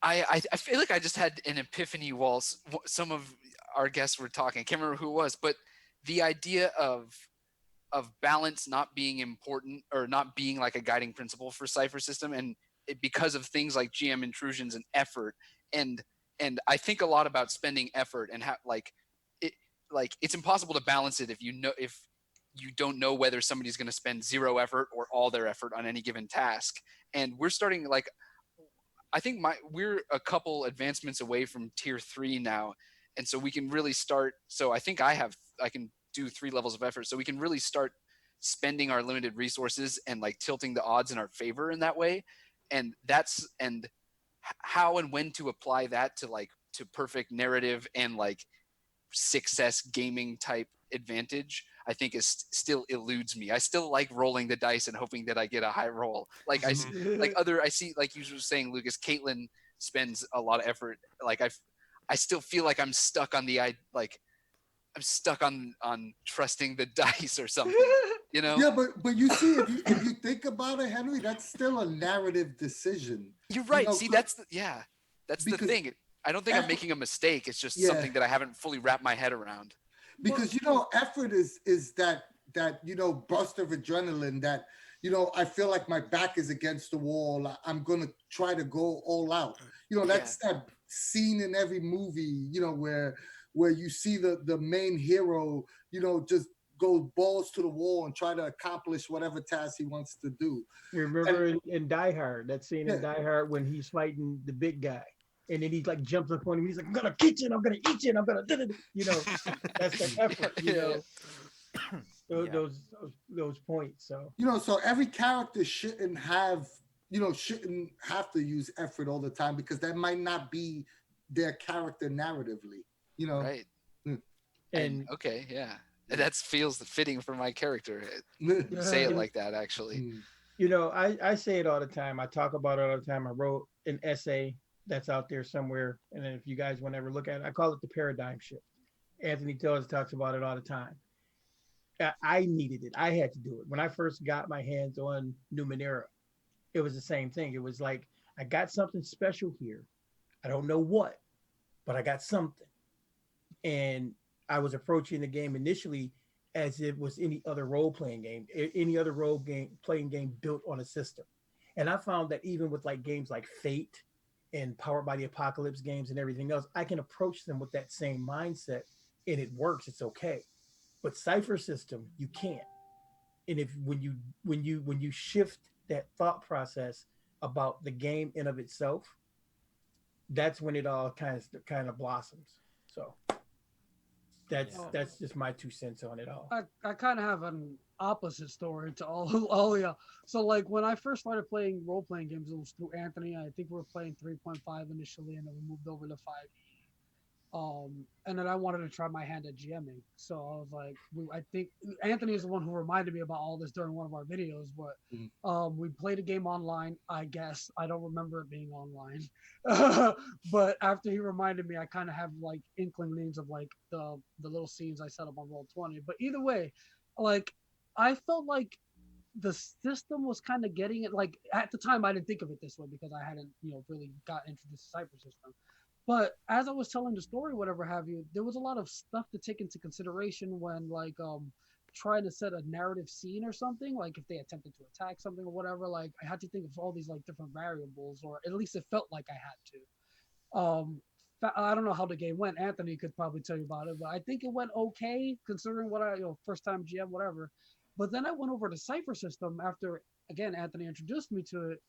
I feel like I just had an epiphany while some of our guests were talking. I can't remember who it was, but the idea of balance not being important or not being like a guiding principle for Cypher System, and because of things like GM intrusions and effort, and I think a lot about spending effort and how it it's impossible to balance it if you don't know whether somebody's going to spend zero effort or all their effort on any given task. And we're starting like I think we're a couple advancements away from tier 3 now, and so we can really start. So I think I can do 3 levels of effort, so we can really start spending our limited resources and like tilting the odds in our favor in that way. And how and when to apply that to perfect narrative and like success gaming type advantage, I think is still eludes me. I still like rolling the dice and hoping that I get a high roll. Mhm. I see, like you were saying, Lucas, Caitlyn spends a lot of effort. Like I still feel like I'm stuck on I'm stuck on trusting the dice or something. You know? Yeah, but you see, if you think about it, Henry, that's still a narrative decision. You're You right. know, See, that's the because thing. I don't think I'm effort, making a mistake. It's just yeah, something that I haven't fully wrapped my head around. But because effort is that burst of adrenaline that I feel like my back is against the wall. I'm gonna try to go all out. Yeah. That's that scene in every movie. Where you see the main hero, just go balls to the wall and try to accomplish whatever task he wants to do. You And remember in Die Hard, that scene in yeah, Die Hard when he's fighting the big guy, and then he like jumps up on him. He's like, "I'm gonna get you, and I'm gonna eat you, and I'm gonna," that's that effort. Yeah. Those, Yeah. those those points. So so every character shouldn't have to use effort all the time because that might not be their character narratively. You know. Right. Mm. And and okay, yeah. That feels fitting for my character. You say it you like that, actually. Mm. I say it all the time. I talk about it all the time. I wrote an essay that's out there somewhere, and then if you guys want to ever look at it, I call it the paradigm shift. Anthony Tellers talks about it all the time. I needed it. I had to do it when I first got my hands on Numenera. It was the same thing. It was like I got something special here. I don't know what, but I got something. And I was approaching the game initially as it was any other role playing game, any other role game playing game built on a system. And I found that even with like games like Fate and Powered by the Apocalypse games and everything else, I can approach them with that same mindset, and it works. It's okay. But Cipher System, you can't. And if when you shift that thought process about the game in of itself, that's when it all kind of blossoms. So Yeah. that's just my 2 cents on it all. I kind of have an opposite story to all of y'all. So like when I first started playing role playing games, it was through Anthony. I think we were playing 3.5 initially, and then we moved over to 5E. And then I wanted to try my hand at GMing. So I was like, I think Anthony is the one who reminded me about all this during one of our videos. But Mm. we played a game online. I guess I don't remember it being online. But after he reminded me, I kind of have like inklings of like the little scenes I set up on Roll20. But either way, like I felt like the system was kind of getting it. Like at the time, I didn't think of it this way because I hadn't really got introduced to Cypher System. But as I was telling the story, whatever have you, there was a lot of stuff to take into consideration when like trying to set a narrative scene or something. Like if they attempted to attack something or whatever, like I had to think of all these like different variables, or at least it felt like I had to. I don't know how the game went. Anthony could probably tell you about it, but I think it went okay considering what I first time GM whatever. But then I went over to Cypher System after again Anthony introduced me to it,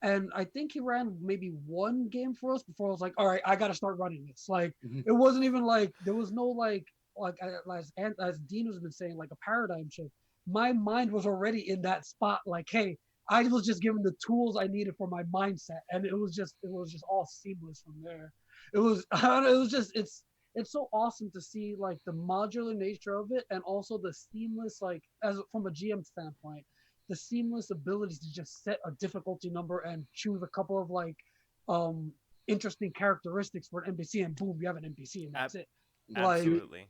and I think he ran maybe one game for us before I was like, all right, I got to start running this. Like, Mhm. it wasn't even like there was no like as Dean has been saying, like a paradigm shift. My mind was already in that spot. Like, hey, I was just given the tools I needed for my mindset, and it was just all seamless from there. It was it was just it's so awesome to see like the modular nature of it, and also the seamless like as from a GM standpoint the seamless ability to just set a difficulty number and choose a couple of like um interesting characteristics for an NPC, and boom, you have an NPC, and that's Ab- it. Like, absolutely.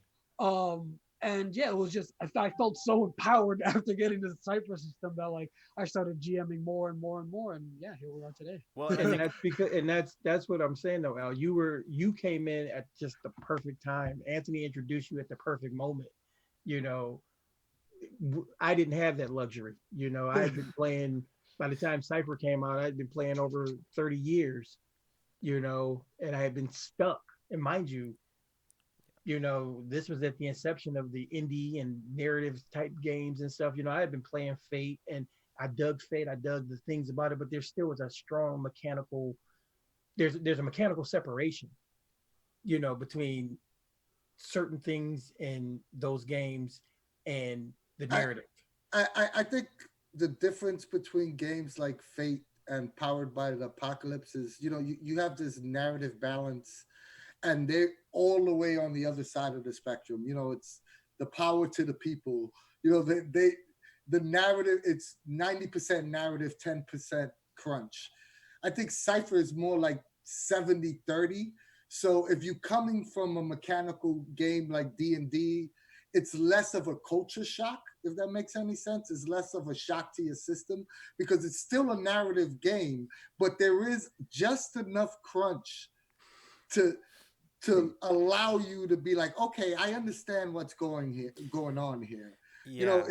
and yeah, it was just I felt so empowered after getting to the Cypher system that like I started GMing more and more and more, and yeah, here we are today. Well, and I And think that's because, that's what I'm saying though, Al. You came in at just the perfect time. Anthony introduced you at the perfect moment. You know, I didn't have that luxury. You know, I had been playing by the time Cypher came out. I'd been playing over 30 years. You know, and I had been stuck. And mind you, this was at the inception of the indie and narrative type games and stuff. I had been playing Fate, and I dug Fate. I dug the things about it, but there still was a strong mechanical. There's a mechanical separation, between certain things in those games and the I, narrative. I think the difference between games like Fate and Powered by the Apocalypse is, you have this narrative balance, and they're all the way on the other side of the spectrum. It's the power to the people. The narrative, it's 90% narrative, 10% crunch. I think Cypher is more like 70-30. So if you're coming from a mechanical game like D&D, it's less of a culture shock, if that makes any sense. It's less of a shock to your system because it's still a narrative game, but there is just enough crunch to allow you to be like, okay, I understand what's going on here. yeah.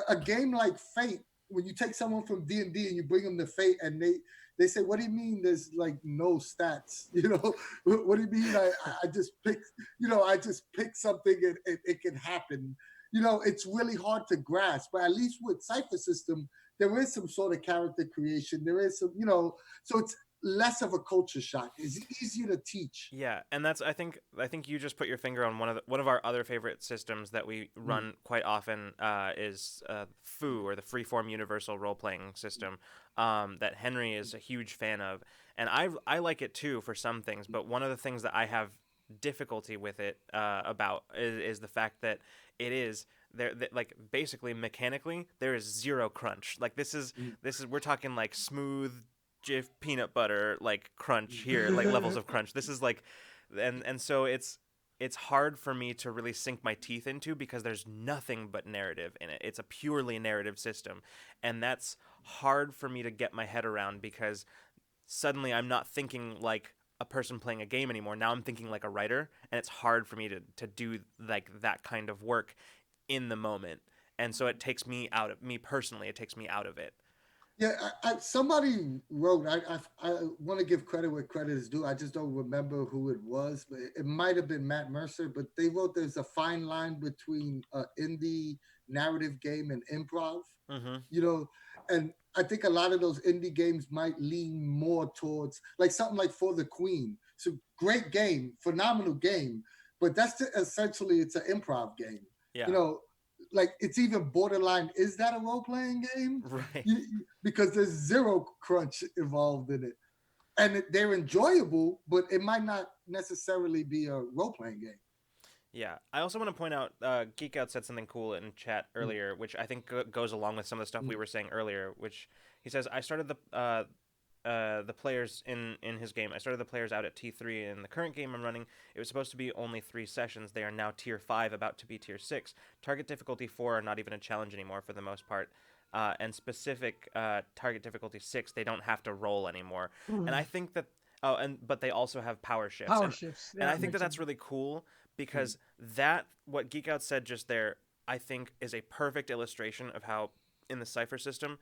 A game like Fate, when you take someone from D&D and you bring them to Fate, and they say, what do you mean there's like no stats? What do you mean I just pick, something and it can happen? It's really hard to grasp, but at least with Cypher System, there is some sort of character creation. There is some, so it's less of a culture shock. It's easier to teach. Yeah, and that's I think you just put your finger on one of our other favorite systems that we run quite often is FU, or the Freeform Universal Role Playing System, that Henry is a huge fan of, and I like it too for some things, but one of the things that I have difficulty with it about is the fact that it is there that, like, basically mechanically there is zero crunch. Like this is we're talking like smooth Jif peanut butter like crunch here, like levels of crunch. This is like, and so it's hard for me to really sink my teeth into because there's nothing but narrative in it. It's a purely narrative system, and that's hard for me to get my head around because suddenly I'm not thinking like a person playing a game anymore. Now I'm thinking like a writer, and it's hard for me to do like that kind of work in the moment. And so it takes me out of me personally. It takes me out of it. Yeah, somebody wrote. I want to give credit where credit is due. I just don't remember who it was, but it might have been Matt Mercer. But they wrote there's a fine line between indie narrative game and improv. Mm-hmm. And I think a lot of those indie games might lean more towards like something like For the Queen. It's a great game, phenomenal game, but essentially it's an improv game. Yeah. You know, like it's even borderline. Is that a role playing game? Right. Because there's zero crunch involved in it, and they're enjoyable, but it might not necessarily be a role playing game. Yeah, I also want to point out, Geek Out said something cool in chat earlier, which I think goes along with some of the stuff we were saying earlier. Which he says, I started the players in his game. I started the players out at T3. In the current game I'm running, it was supposed to be only 3 sessions. They are now Tier 5, about to be Tier 6. Target difficulty 4 are not even a challenge anymore for the most part. And specific target difficulty 6, they don't have to roll anymore. And I think that but they also have power shifts. Power shifts. Yeah, and I think that that's really cool because that what Geek Out said just there, I think, is a perfect illustration of how in the Cipher system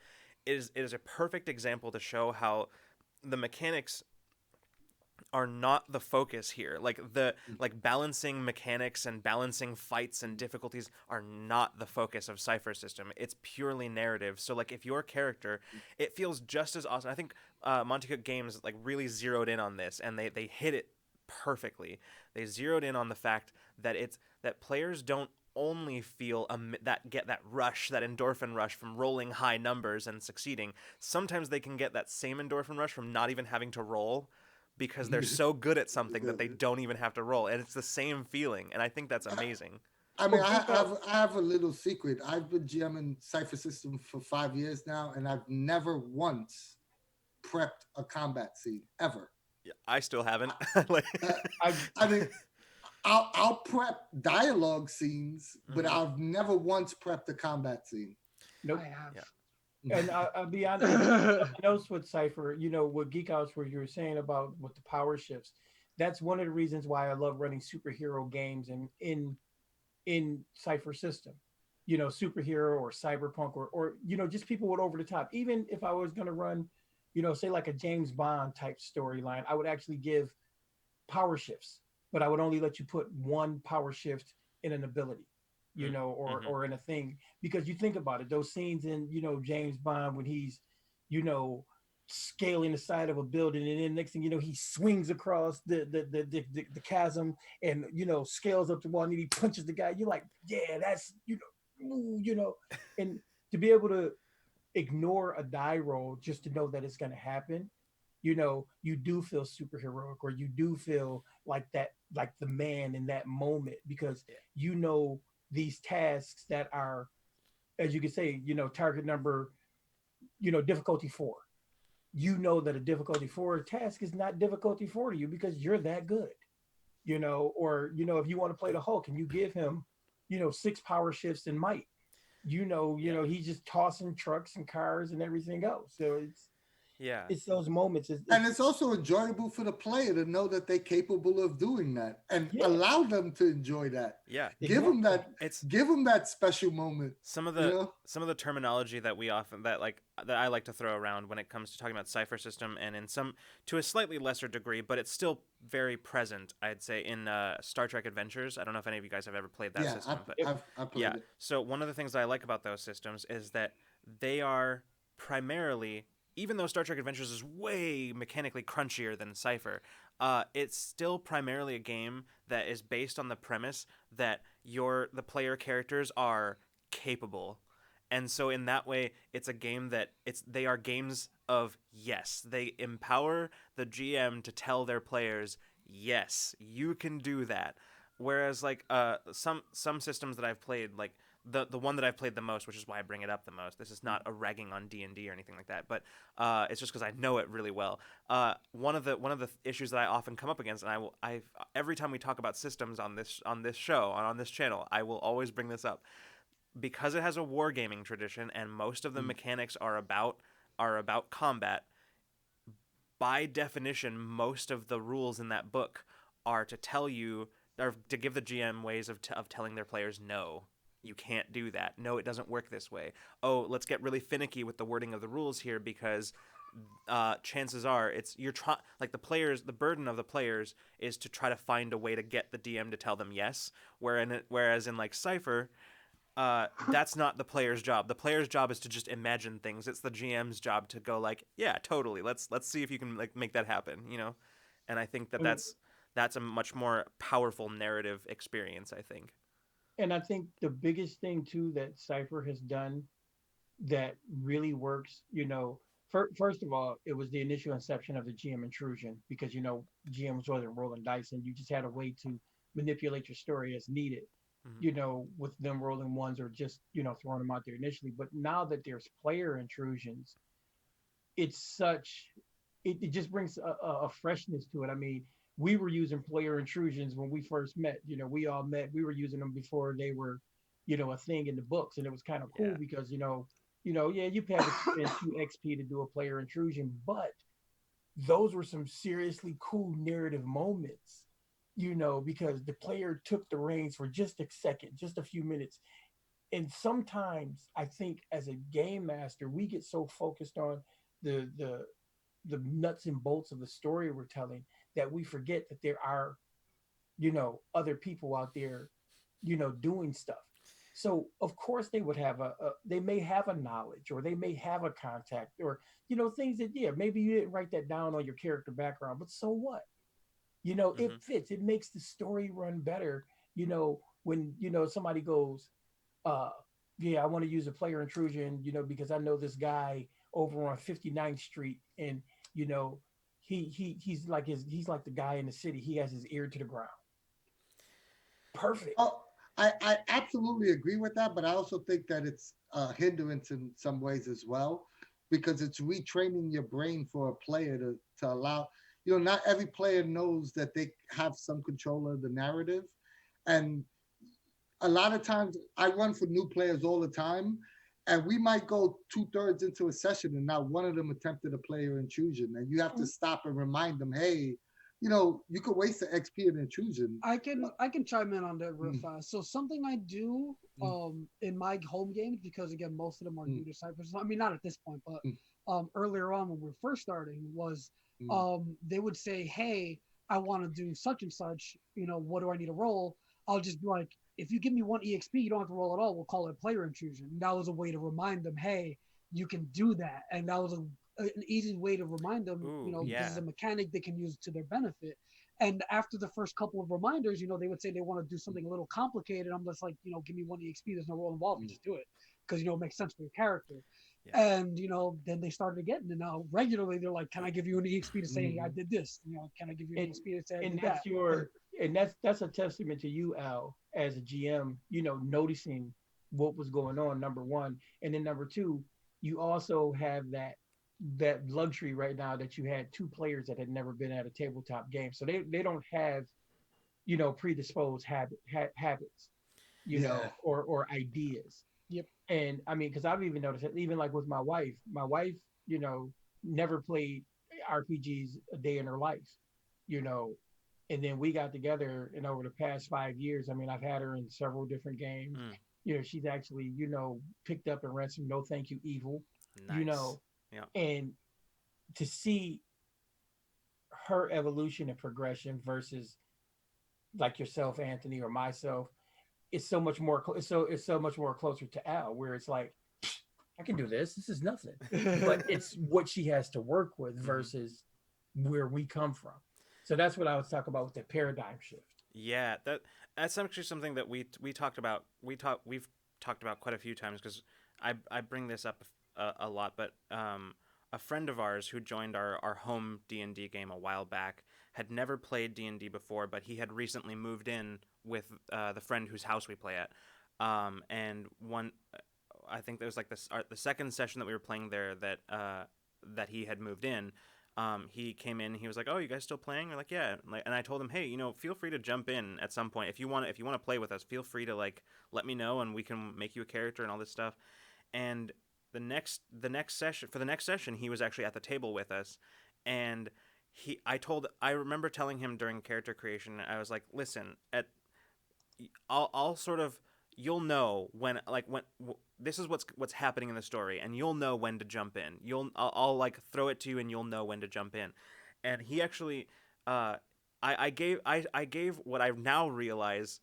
it is a perfect example to show how the mechanics are not the focus here. Like balancing mechanics and balancing fights and difficulties are not the focus of Cypher System. It's purely narrative. So like if your character, it feels just as awesome. I think Monte Cook Games like really zeroed in on this, and they hit it perfectly. They zeroed in on the fact that that players don't only feel that rush, that endorphin rush from rolling high numbers and succeeding. Sometimes they can get that same endorphin rush from not even having to roll, because they're so good at something that they don't even have to roll, and it's the same feeling, and I think that's amazing. I mean, I have a little secret. I've been GMing Cypher System for 5 years now, and I've never once prepped a combat scene ever. I still haven't. Like, Uh, I I mean, I'll prep dialogue scenes, but Mhm. I've never once prepped a combat scene. I nope. have. Yeah. And I'll be honest, and something else with Cypher, with Geek House, where you were saying about with the power shifts, that's one of the reasons why I love running superhero games and in Cypher System. Superhero or cyberpunk or just people with over the top. Even if I was gonna run, say like a James Bond type storyline, I would actually give power shifts, but I would only let you put one power shift in an ability, Mm-hmm. or in a thing. Because you think about it, those scenes in, James Bond when he's, you know, scaling the side of a building, and then next thing you know, he swings across the chasm and scales up the wall and he punches the guy. You're like, yeah, that's ooh, and to be able to ignore a die roll just to know that it's going to happen, you do feel superheroic, or you do feel like that, like the man in that moment, because Yeah. these tasks that are, as you can say, target number, difficulty 4. That a difficulty 4 task is not difficulty 4 to you because you're that good. Or if you want to play the Hulk and you give him, 6 power shifts in might, Yeah. he's just tossing trucks and cars and everything else. So Yeah. it's those moments. And it's also enjoyable for the player to know that they're capable of doing that, and Yeah, allow them to enjoy that. Yeah. Give them exactly. that. It's Give them that special moment. some of You the know. some of the terminology that we often that I like to throw around when it comes to talking about Cypher System, and in some to a slightly lesser degree, but it's still very present, I'd say, in Star Trek Adventures. I don't know if any of you guys have ever played that Yeah, system, but Yep. I've played yeah. it. So one of the things that I like about those systems is that they are primarily, even though Star Trek Adventures is way mechanically crunchier than Cypher, it's still primarily a game that is based on the premise that the player characters are capable. And so in that way, it's a game that they are games of yes. They empower the GM to tell their players, yes, you can do that. Whereas like some systems that I've played, like the one that I've played the most, which is why I bring it up the most. This is not a ragging on D&D or anything like that, but it's just because I know it really well. One of the issues that I often come up against, and I every time we talk about systems on this show on this channel, I will always bring this up because it has a wargaming tradition, and most of the mechanics are about combat. By definition, most of the rules in that book are to tell you, or to give the GM ways of telling their players, no, you can't do that. No, it doesn't work this way. Oh, let's get really finicky with the wording of the rules here because chances are like the burden of the players is to try to find a way to get the DM to tell them yes. Whereas in like Cipher, that's not the player's job. The player's job is to just imagine things. It's the GM's job to go like, yeah, totally. Let's see if you can like make that happen. And I think that And that's a much more powerful narrative experience, I think. and I think the biggest thing too that Cypher has done that really works, first of all, it was the initial inception of the GM intrusion, because GMs wasn't rolling dice and you just had a way to manipulate your story as needed. Hmm. With them rolling ones or just throwing them out there initially. But now that there's player intrusions, it's such it just brings a freshness to it. I mean, we were using player intrusions when we first met. We all met. We were using them before they were, a thing in the books, and it was kind of cool Yeah. because yeah, you had to spend 2 XP to do a player intrusion, but those were some seriously cool narrative moments. Because the player took the reins for just a second, just a few minutes. And sometimes I think as a game master, we get so focused on the the the nuts and bolts of the story we're telling that we forget that there are other people out there doing stuff. So of course they would have they may have a knowledge, or they may have a contact, or things that, yeah, maybe you didn't write that down on your character background, but so what? It Hmm. fits. It makes the story run better. When somebody goes, uh yeah, I want to use a player intrusion, because I know this guy over on 59th Street, and you know he's like the guy in the city. He has his ear to the ground. Perfect. Oh, I absolutely agree with that, but I also think that it's a hindrance in some ways as well, because it's retraining your brain for a player to allow. not every player knows that they have some control of the narrative, and a lot of times I run for new players all the time, and we might go 2/3 into a session and not one of them attempted a player intrusion, and you have to stop and remind them, hey, you could waste the XP in intrusion. I can chime in on that real Mm, fast. So something I do mm, in my home games, because again most of them are mm, new to Cypher. I mean, not at this point, but mm, earlier on when we were first starting was mm, they would say, hey, I want to do such and such. What do I need to roll? I'll just be like, if you give me one EXP, you don't have to roll at all. We'll call it player intrusion. And that was a way to remind them, hey, you can do that, and that was an easy way to remind them. Ooh, Because it's yeah. a mechanic they can use to their benefit. And after the first couple of reminders, they would say they want to do something a little complicated. I'm just like, give me one EXP. There's no roll involved. You mm. just do it because it makes sense for your character. Yeah. And then they started again, and now regularly they're like, "Can I give you an EXP to say I Mhm. did this? Can I give you an and EXP to say I and did that?" that's a testament to you, Al, as a GM. Noticing what was going on. Number one, and then number two, you also have that luxury right now that you had two players that had never been at a tabletop game, so they don't have predisposed habits, Yeah. or ideas. Yep. And I mean, because I've even noticed it, even like with my wife, you know, never played RPGs a day in her life, you know. And then we got together, and over the past 5 years, I mean, I've had her in several different games. Mm, She's actually, picked up and ran some No Thank You Evil, you nice. know, Yeah. and to see her evolution and progression versus like yourself, Anthony, or myself, it's so much more. It's so much more closer to Al, where it's like, I can do this. This is nothing. But it's what she has to work with Mhm. versus where we come from. So that's what I was talking about with the paradigm shift. Yeah, that's actually something that we talked about. We've talked about quite a few times because I bring this up a lot. But a friend of ours who joined our home D&D game a while back had never played D&D before, but he had recently moved in with the friend whose house we play at. And one, I think there was like the second session that we were playing there that he had moved in. He came in. He was like, "Oh, you guys still playing?" We're like, "Yeah." And I told him, "Hey, feel free to jump in at some point if you want. If you want to play with us, feel free to let me know, and we can make you a character and all this stuff." And the next session, he was actually at the table with us, and I remember telling him during character creation, I was like, "Listen, I'll sort of you'll know when this is what's happening in the story, and you'll know when to jump in. I'll like throw it to you and you'll know when to jump in." And he actually I gave what I now realize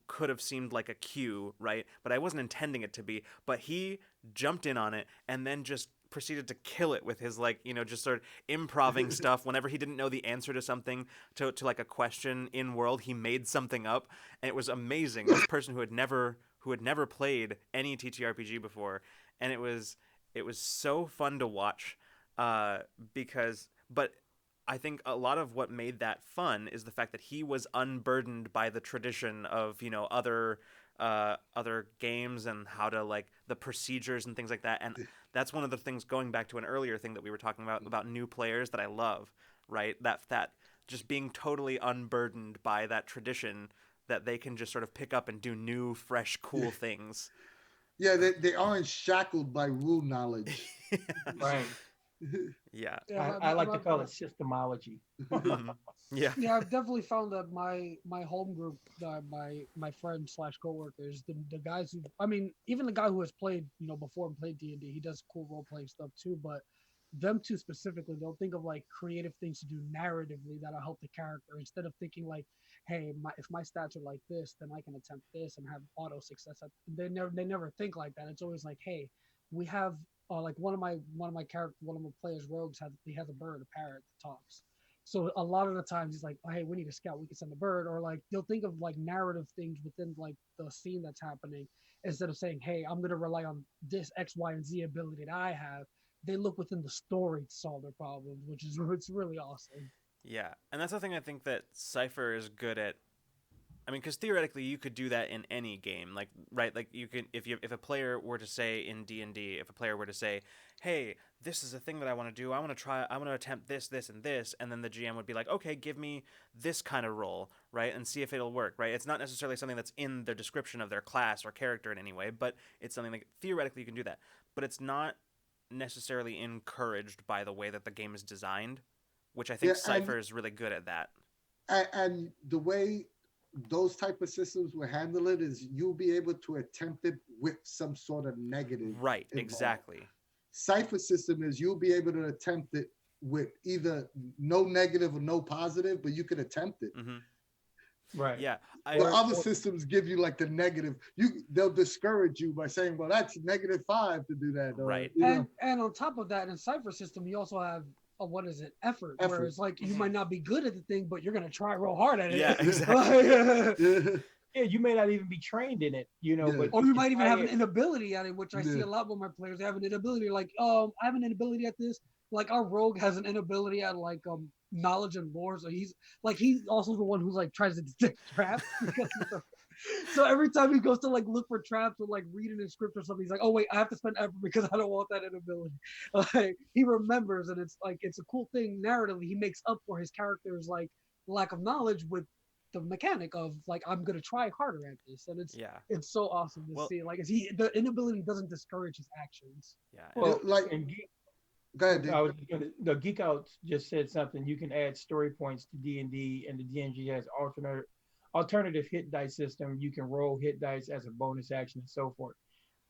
could have seemed like a cue, right? But I wasn't intending it to be. But he jumped in on it and then just proceeded to kill it with his just sort of improving stuff whenever he didn't know the answer to something, to like a question in world, he made something up, and it was amazing. This person who had never played any TTRPG before, and it was so fun to watch, because but I think a lot of what made that fun is the fact that he was unburdened by the tradition of other games and how to like the procedures and things like that. And that's one of the things, going back to an earlier thing that we were talking about new players, that I love, right? That just being totally unburdened by that tradition, that they can just sort of pick up and do new, fresh, cool things. Yeah, they aren't shackled by rule knowledge. Right. Yeah. Yeah, I like to call it systemology. Hmm. Yeah. yeah, I've definitely found that my home group, my friends slash coworkers, the guys who, I mean, even the guy who has played before and played D&D, he does cool role playing stuff too. But them two specifically, they'll think of like creative things to do narratively that'll help the character, instead of thinking like, hey, if my stats are like this, then I can attempt this and have auto success. They never think like that. It's always like, hey, we have like one of my character one of my players rogues has a bird, a parrot that talks. So a lot of the times he's like, oh, hey, we need a scout. We can send a bird, or like they'll think of like narrative things within like the scene that's happening, instead of saying, hey, I'm gonna rely on this X, Y, and Z ability that I have. They look within the story to solve their problems, which is it's really awesome. Yeah. And that's the thing I think that Cypher is good at. I mean, because theoretically, you could do that in any game, like, right? Like, you can, if a player were to say in D&D, if a player were to say, "Hey, this is a thing that I want to do. I want to try. I want to attempt this, this, and this, and then the GM would be like, okay, give me this kind of role, right, and see if it'll work, right. It's not necessarily something that's in their description of their class or character in any way, but it's something that theoretically you can do that, but it's not necessarily encouraged by the way that the game is designed, which I think Cypher is really good at that. And the way those type of systems will handle it is you'll be able to attempt it with some sort of negative. Right, involved. exactly. Cypher system is you'll be able to attempt it with either no negative or no positive, but you can attempt it. Right. Yeah. Other systems give you like the negative. They'll discourage you by saying, "Well, that's -5 to do that." Right. And on top of that, in Cypher System, you also have what is it? Effort. Where it's like you might not be good at the thing, but you're gonna try real hard at it. Yeah, exactly. Yeah, you may not even be trained in it, you know, but or you might even have an inability at it, which I see a lot with my players. They have an inability, like, I have an inability at this. Like our rogue has an inability at like knowledge and lore, so he's also the one who's like tries to detect traps. So every time he goes to like look for traps or like read it in script or something, he's like, oh wait, I have to spend effort because I don't want that inability. Like he remembers, and it's a cool thing narratively. He makes up for his character's like lack of knowledge with the mechanic of like I'm gonna try harder at this, and it's so awesome to see. Like the inability doesn't discourage his actions. Yeah. Well, like go ahead, dude. The Geek Out just said something. You can add story points to D&D, and the DNG has alternative hit dice system. You can roll hit dice as a bonus action and so forth.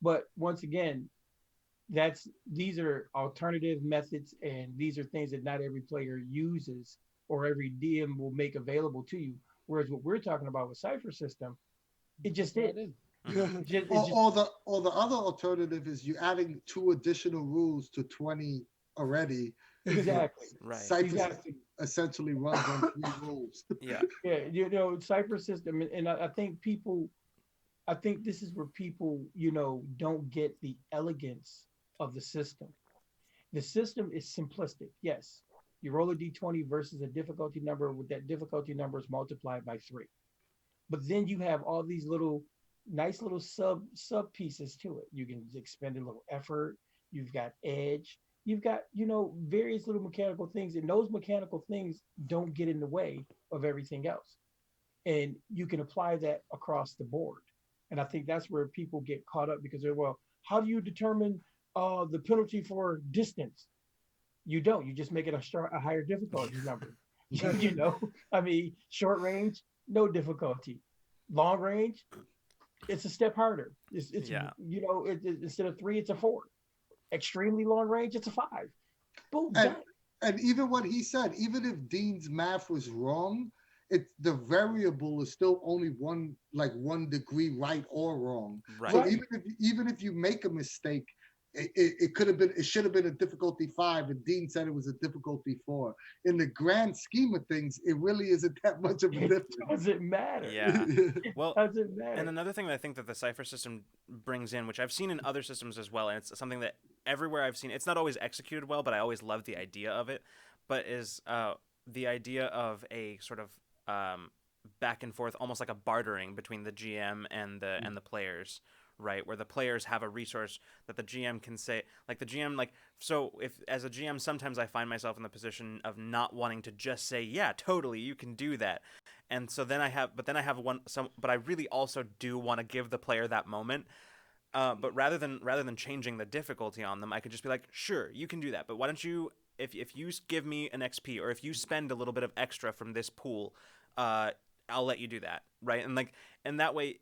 But once again, these are alternative methods, and these are things that not every player uses or every DM will make available to you. Whereas what we're talking about with Cypher System, it just is. Or the other alternative is you adding 2 additional rules to 20 already. Exactly. Right. Cypher essentially runs on 3 rules. Yeah. Yeah, you know, Cypher System, and I think this is where people, you know, don't get the elegance of the system. The system is simplistic. Yes, you roll a d20 versus a difficulty number. With that difficulty number is multiplied by 3. But then you have all these nice little sub pieces to it. You can expend a little effort. You've got edge. You've got, you know, various little mechanical things, and those mechanical things don't get in the way of everything else. And you can apply that across the board. And I think that's where people get caught up because they're, well, how do you determine the penalty for distance? You don't. You just make it a higher difficulty number. You know, I mean, short range, no difficulty. Long range, it's a step harder. It's you know, instead of 3, it's a 4. Extremely long range, it's a 5. Boom. And even what he said, even if Dean's math was wrong, the variable is still only 1 degree right or wrong. Right. So even if you make a mistake, it should have been a difficulty 5, and Dean said it was a difficulty 4. In the grand scheme of things, it really isn't that much of a difference. It doesn't matter. Yeah. Well, doesn't matter. And another thing that I think that the Cypher system brings in, which I've seen in other systems as well, and it's something that everywhere I've seen, it's not always executed well, but I always love the idea of it, but is the idea of a sort of back and forth, almost like a bartering between the GM and the players, right? Where the players have a resource that the GM can say, like the GM, like, so if as a GM, sometimes I find myself in the position of not wanting to just say, yeah, totally, you can do that. And so then but I really also do want to give the player that moment. But rather than changing the difficulty on them, I could just be like, sure, you can do that. But why don't you, if you give me an XP, or if you spend a little bit of extra from this pool, I'll let you do that. Right. And that way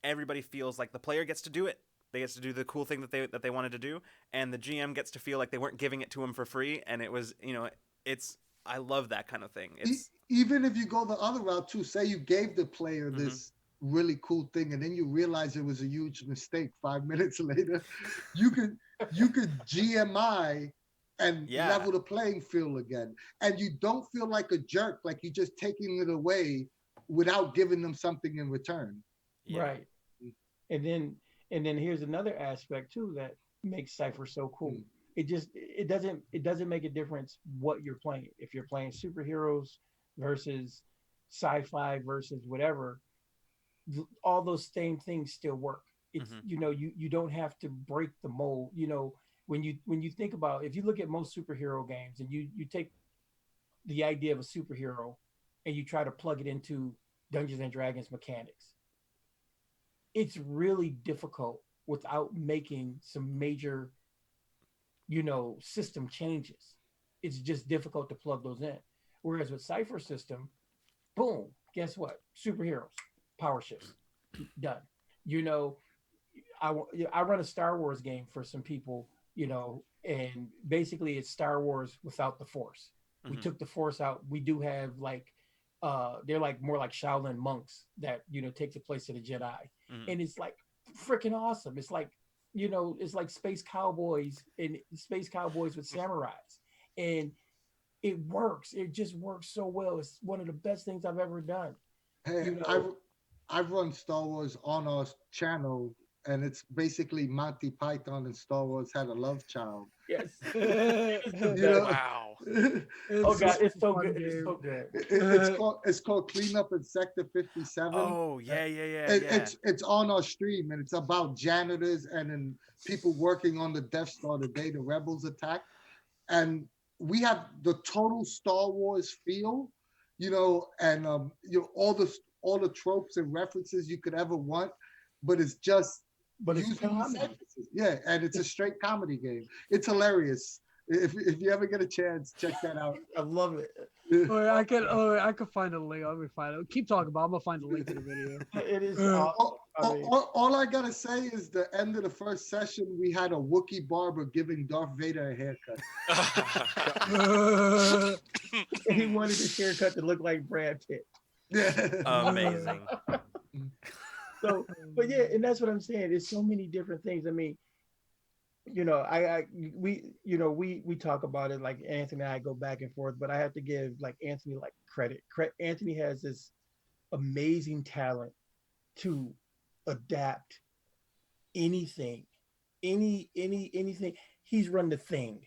everybody feels like the player gets to do it. They get to do the cool thing that they wanted to do, and the GM gets to feel like they weren't giving it to him for free. And it was, you know, I love that kind of thing. Even if you go the other route too, say you gave the player this really cool thing, and then you realize it was a huge mistake 5 minutes later, you could GMI and level the playing field again, and you don't feel like a jerk, like you're just taking it away without giving them something in return. Yeah. Right. And then here's another aspect too that makes Cypher so cool. It doesn't make a difference what you're playing. If you're playing superheroes versus sci-fi versus whatever, all those same things still work. It's you know, you don't have to break the mold. You know, when you think about, if you look at most superhero games and you take the idea of a superhero and you try to plug it into Dungeons and Dragons mechanics, it's really difficult without making some major, system changes. It's just difficult to plug those in. Whereas with Cypher System, boom, guess what? Superheroes, power shifts, done. You know, I run a Star Wars game for some people, and basically it's Star Wars without the Force. We Hmm. took the Force out. We do have like they're like more like Shaolin monks that take the place of the Jedi, Hmm. and it's like freaking awesome. It's like it's like space cowboys with samurais, and it works. It just works so well. It's one of the best things I've ever done. Hey, You I know, I run Star Wars on our channel, and it's basically Monty Python and Star Wars had a love child. yes, it is the it's You best. know, Wow. Oh such god, it's a so fun good. It is so game. good. it's called Cleanup in Sector 57. Oh Uh, yeah, yeah, yeah, It, yeah. it's on our stream, and it's about janitors and then people working on the Death Star the day the rebels attack. And we have the total Star Wars feel, and all the tropes and references you could ever want, but it's just But it's using these comedy. references. Yeah, and it's a straight comedy game. It's hilarious. If you ever get a chance, check that out. I love it. I could find a link. Let me find it. Keep talking about. I'm gonna find the link to the video. It is Uh, awesome. I mean, All I gotta say is the end of the first session, we had a Wookiee barber giving Darth Vader a haircut. he wanted his haircut to look like Brad Pitt. Yeah. Amazing. So, but yeah, and that's what I'm saying. There's so many different things. I mean, I we talk about it, like Anthony and I go back and forth, but I have to give like Anthony like credit. Anthony has this amazing talent to adapt anything, anything. He's run the thing,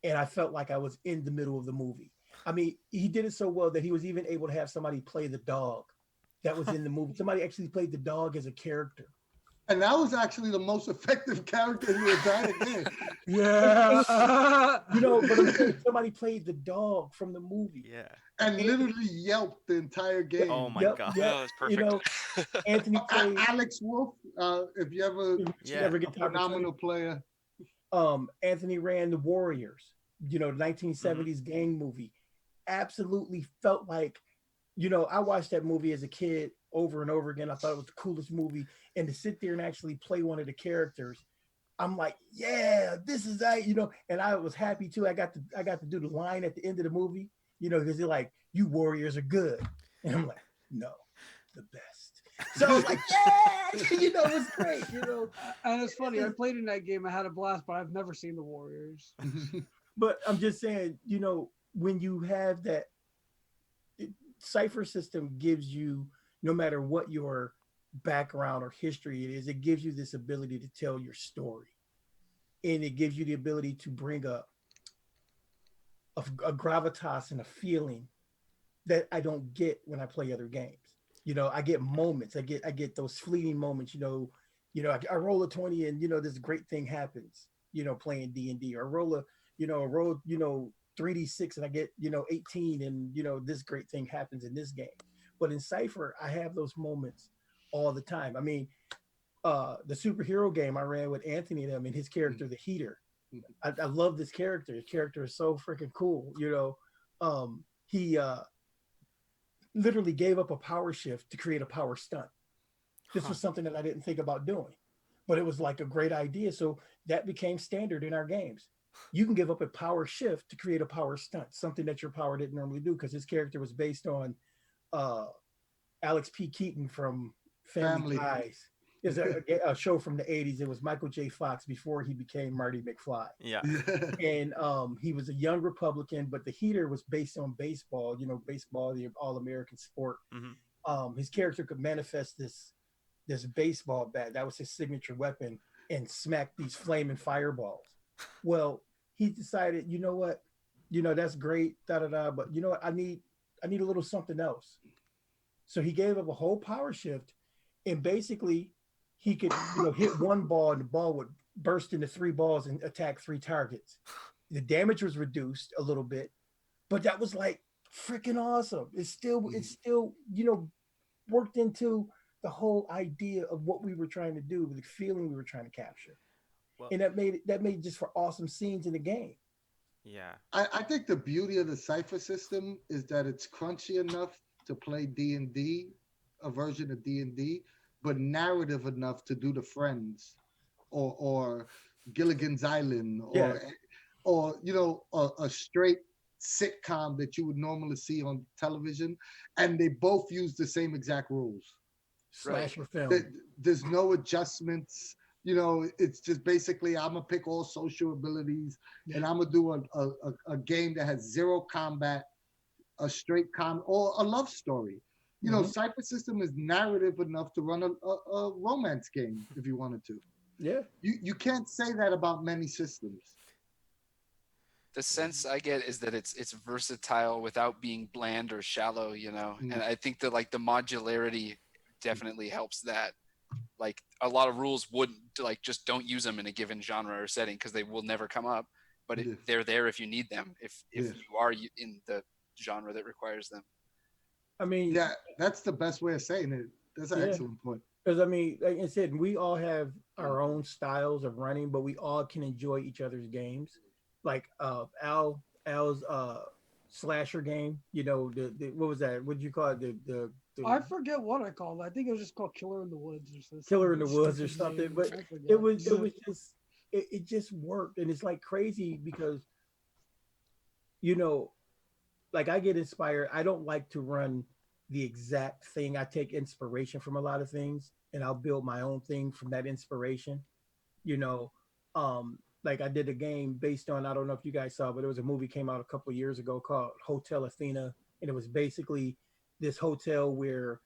and I felt like I was in the middle of the movie. I mean, he did it so well that he was even able to have somebody play the dog that was in the movie. Somebody actually played the dog as a character. And that was actually the most effective character in the entire game. yeah. But I'm saying somebody played the dog from the movie. Yeah. And literally yelped the entire game. Oh my Yep, god. yep. Oh, that's perfect. Anthony played. Alex Wolf, if you ever Yeah. Never a get the opportunity. phenomenal player. Anthony ran the Warriors. The 1970s gang movie. Absolutely felt like, I watched that movie as a kid over and over again. I thought it was the coolest movie, and to sit there and actually play one of the characters, I'm like, yeah, this is that. And I was happy too. I got to do the line at the end of the movie, because they're like, you Warriors are good, and I'm like, no, the best. So I was like, yeah, it was great, And it's funny. I played in that game. I had a blast, but I've never seen the Warriors. But I'm just saying, when you have that, Cypher System gives you, no matter what your background or history it is, it gives you this ability to tell your story, and it gives you the ability to bring a gravitas and a feeling that I don't get when I play other games. I get moments. I get those fleeting moments. I roll a 20 and this great thing happens. Playing D&D, or roll 3d6 and I get 18 and this great thing happens in this game. But in Cipher, I have those moments all the time. I mean, the superhero game I ran with Anthony and him, and his character, the Heater. I love this character. His character is so freaking cool. He literally gave up a power shift to create a power stunt. This was something that I didn't think about doing, but it was like a great idea. So that became standard in our games. You can give up a power shift to create a power stunt, something that your power didn't normally do, because his character was based on Alex P. Keaton from Family Ties. There's a show from the 80s. It was Michael J. Fox before he became Marty McFly. Yeah. And he was a young Republican, but the Heater was based on baseball, baseball, the all-American sport. Mm-hmm. His character could manifest this baseball bat. That was his signature weapon, and smack these flaming fireballs. Well, he decided, you know what? That's great, but you know what? I need a little something else. So he gave up a whole power shift, and basically he could, hit one ball and the ball would burst into 3 balls and attack 3 targets. The damage was reduced a little bit, but that was like freaking awesome. It's still, worked into the whole idea of what we were trying to do, the feeling we were trying to capture. Well, And that made just for awesome scenes in the game. yeah. I think the beauty of the Cypher system is that it's crunchy enough to play D&D, a version of D&D, but narrative enough to do the Friends or Gilligan's Island Yeah. or a straight sitcom that you would normally see on television, and they both use the same exact rules. Slasher film. There's no adjustments. It's just basically I'm gonna pick all social abilities, and I'm gonna do a game that has zero combat, a straight or a love story. Cypher System is narrative enough to run a romance game if you wanted to. Yeah. You can't say that about many systems. The sense I get is that it's versatile without being bland or shallow, and I think that like the modularity definitely helps that. Like a lot of rules wouldn't, like, just don't use them in a given genre or setting because they will never come up, but they're there if you need them, if you are in the genre that requires them. I mean, yeah, that's the best way of saying it. That's an excellent point. Because I mean, like I said, we all have our own styles of running, but we all can enjoy each other's games. Like Al's slasher game, the what was that? What did you call it? The I forget what I called it. I think it was just called Killer in the Woods or something. Killer in the Woods or something. But it was just it just worked, and it's like crazy because like I get inspired. I don't like to run the exact thing. I take inspiration from a lot of things, and I'll build my own thing from that inspiration. You know, like I did a game based on, I don't know if you guys saw, but there was a movie came out a couple of years ago called Hotel Athena, and it was basically this hotel where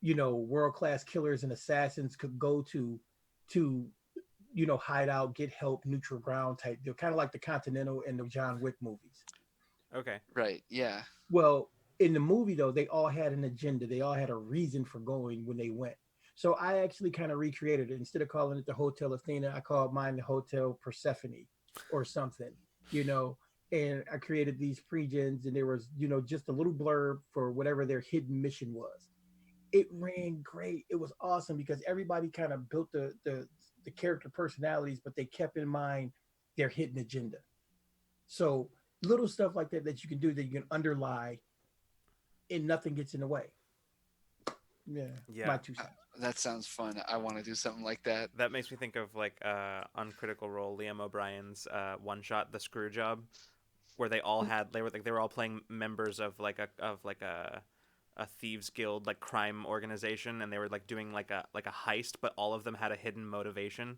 world-class killers and assassins could go to hide out, get help, neutral ground type deal, kind of like the Continental and the John Wick movies. Okay. Right. Yeah. Well, in the movie though, they all had an agenda. They all had a reason for going when they went. So I actually kind of recreated it. Instead of calling it the Hotel Athena, I called mine the Hotel Persephone or something, and I created these pre-gens, and there was, just a little blurb for whatever their hidden mission was. It ran great. It was awesome because everybody kind of built the character personalities, but they kept in mind their hidden agenda. So little stuff like that you can do, that you can underlie, and nothing gets in the way. Yeah. My 2 cents. That sounds fun. I want to do something like that. That makes me think of like on Critical Role, Liam O'Brien's one shot, The Screw Job, where they were all playing members of a thieves guild, like crime organization, and they were like doing like a heist, but all of them had a hidden motivation.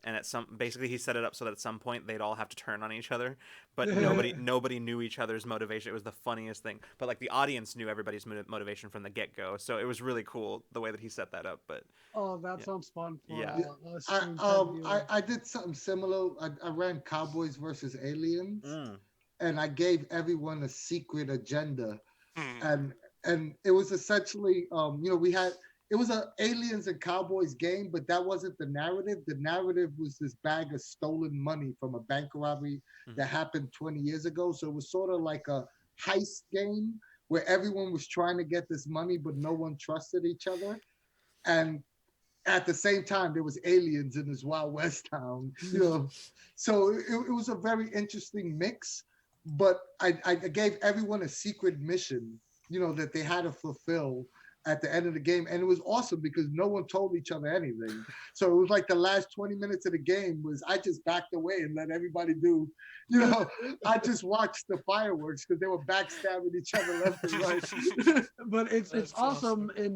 And basically he set it up so that at some point they'd all have to turn on each other, but nobody knew each other's motivation. It was the funniest thing. But like the audience knew everybody's motivation from the get go, so it was really cool the way that he set that up. But that sounds fun. I did something similar. I ran Cowboys versus Aliens, and I gave everyone a secret agenda, and it was essentially it was an Aliens and Cowboys game, but that wasn't the narrative. The narrative was this bag of stolen money from a bank robbery that happened 20 years ago. So it was sort of like a heist game where everyone was trying to get this money, but no one trusted each other. And at the same time, there was aliens in this Wild West town. So it was a very interesting mix. But I gave everyone a secret mission, that they had to fulfill at the end of the game, and it was awesome because no one told each other anything. So it was like the last 20 minutes of the game was I just backed away and let everybody do, I just watched the fireworks because they were backstabbing each other left and right. But it's awesome in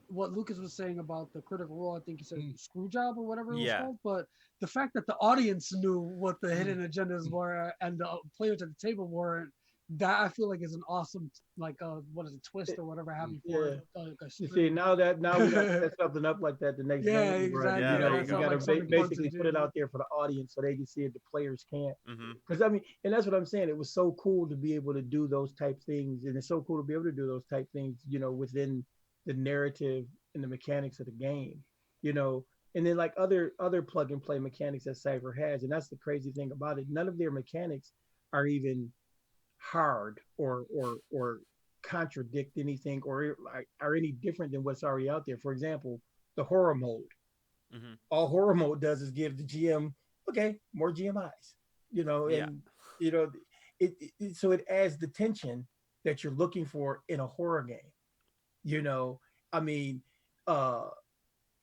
what Lucas was saying about the Critical Role. I think he said screw job or whatever it was called. But the fact that the audience knew what the hidden agendas were and the players at the table weren't, that I feel like is an awesome, like what is it, twist or whatever happened for it. You see, now we got to set something up like that the next game. Exactly. Right? You got to basically put it out there for the audience so they can see it. The players can't. Because I mean, and that's what I'm saying. It was so cool to be able to do those type things, and it's so cool to be able to do those type things, within the narrative and the mechanics of the game. and then like other plug and play mechanics that Cypher has, and that's the crazy thing about it. None of their mechanics are even hard or contradict anything or like are any different than what's already out there. For example, the horror mode. Hmm. All horror mode does is give the GM, okay, more GMIs, Yeah. and you know so it adds the tension that you're looking for in a horror game. You know, I mean, uh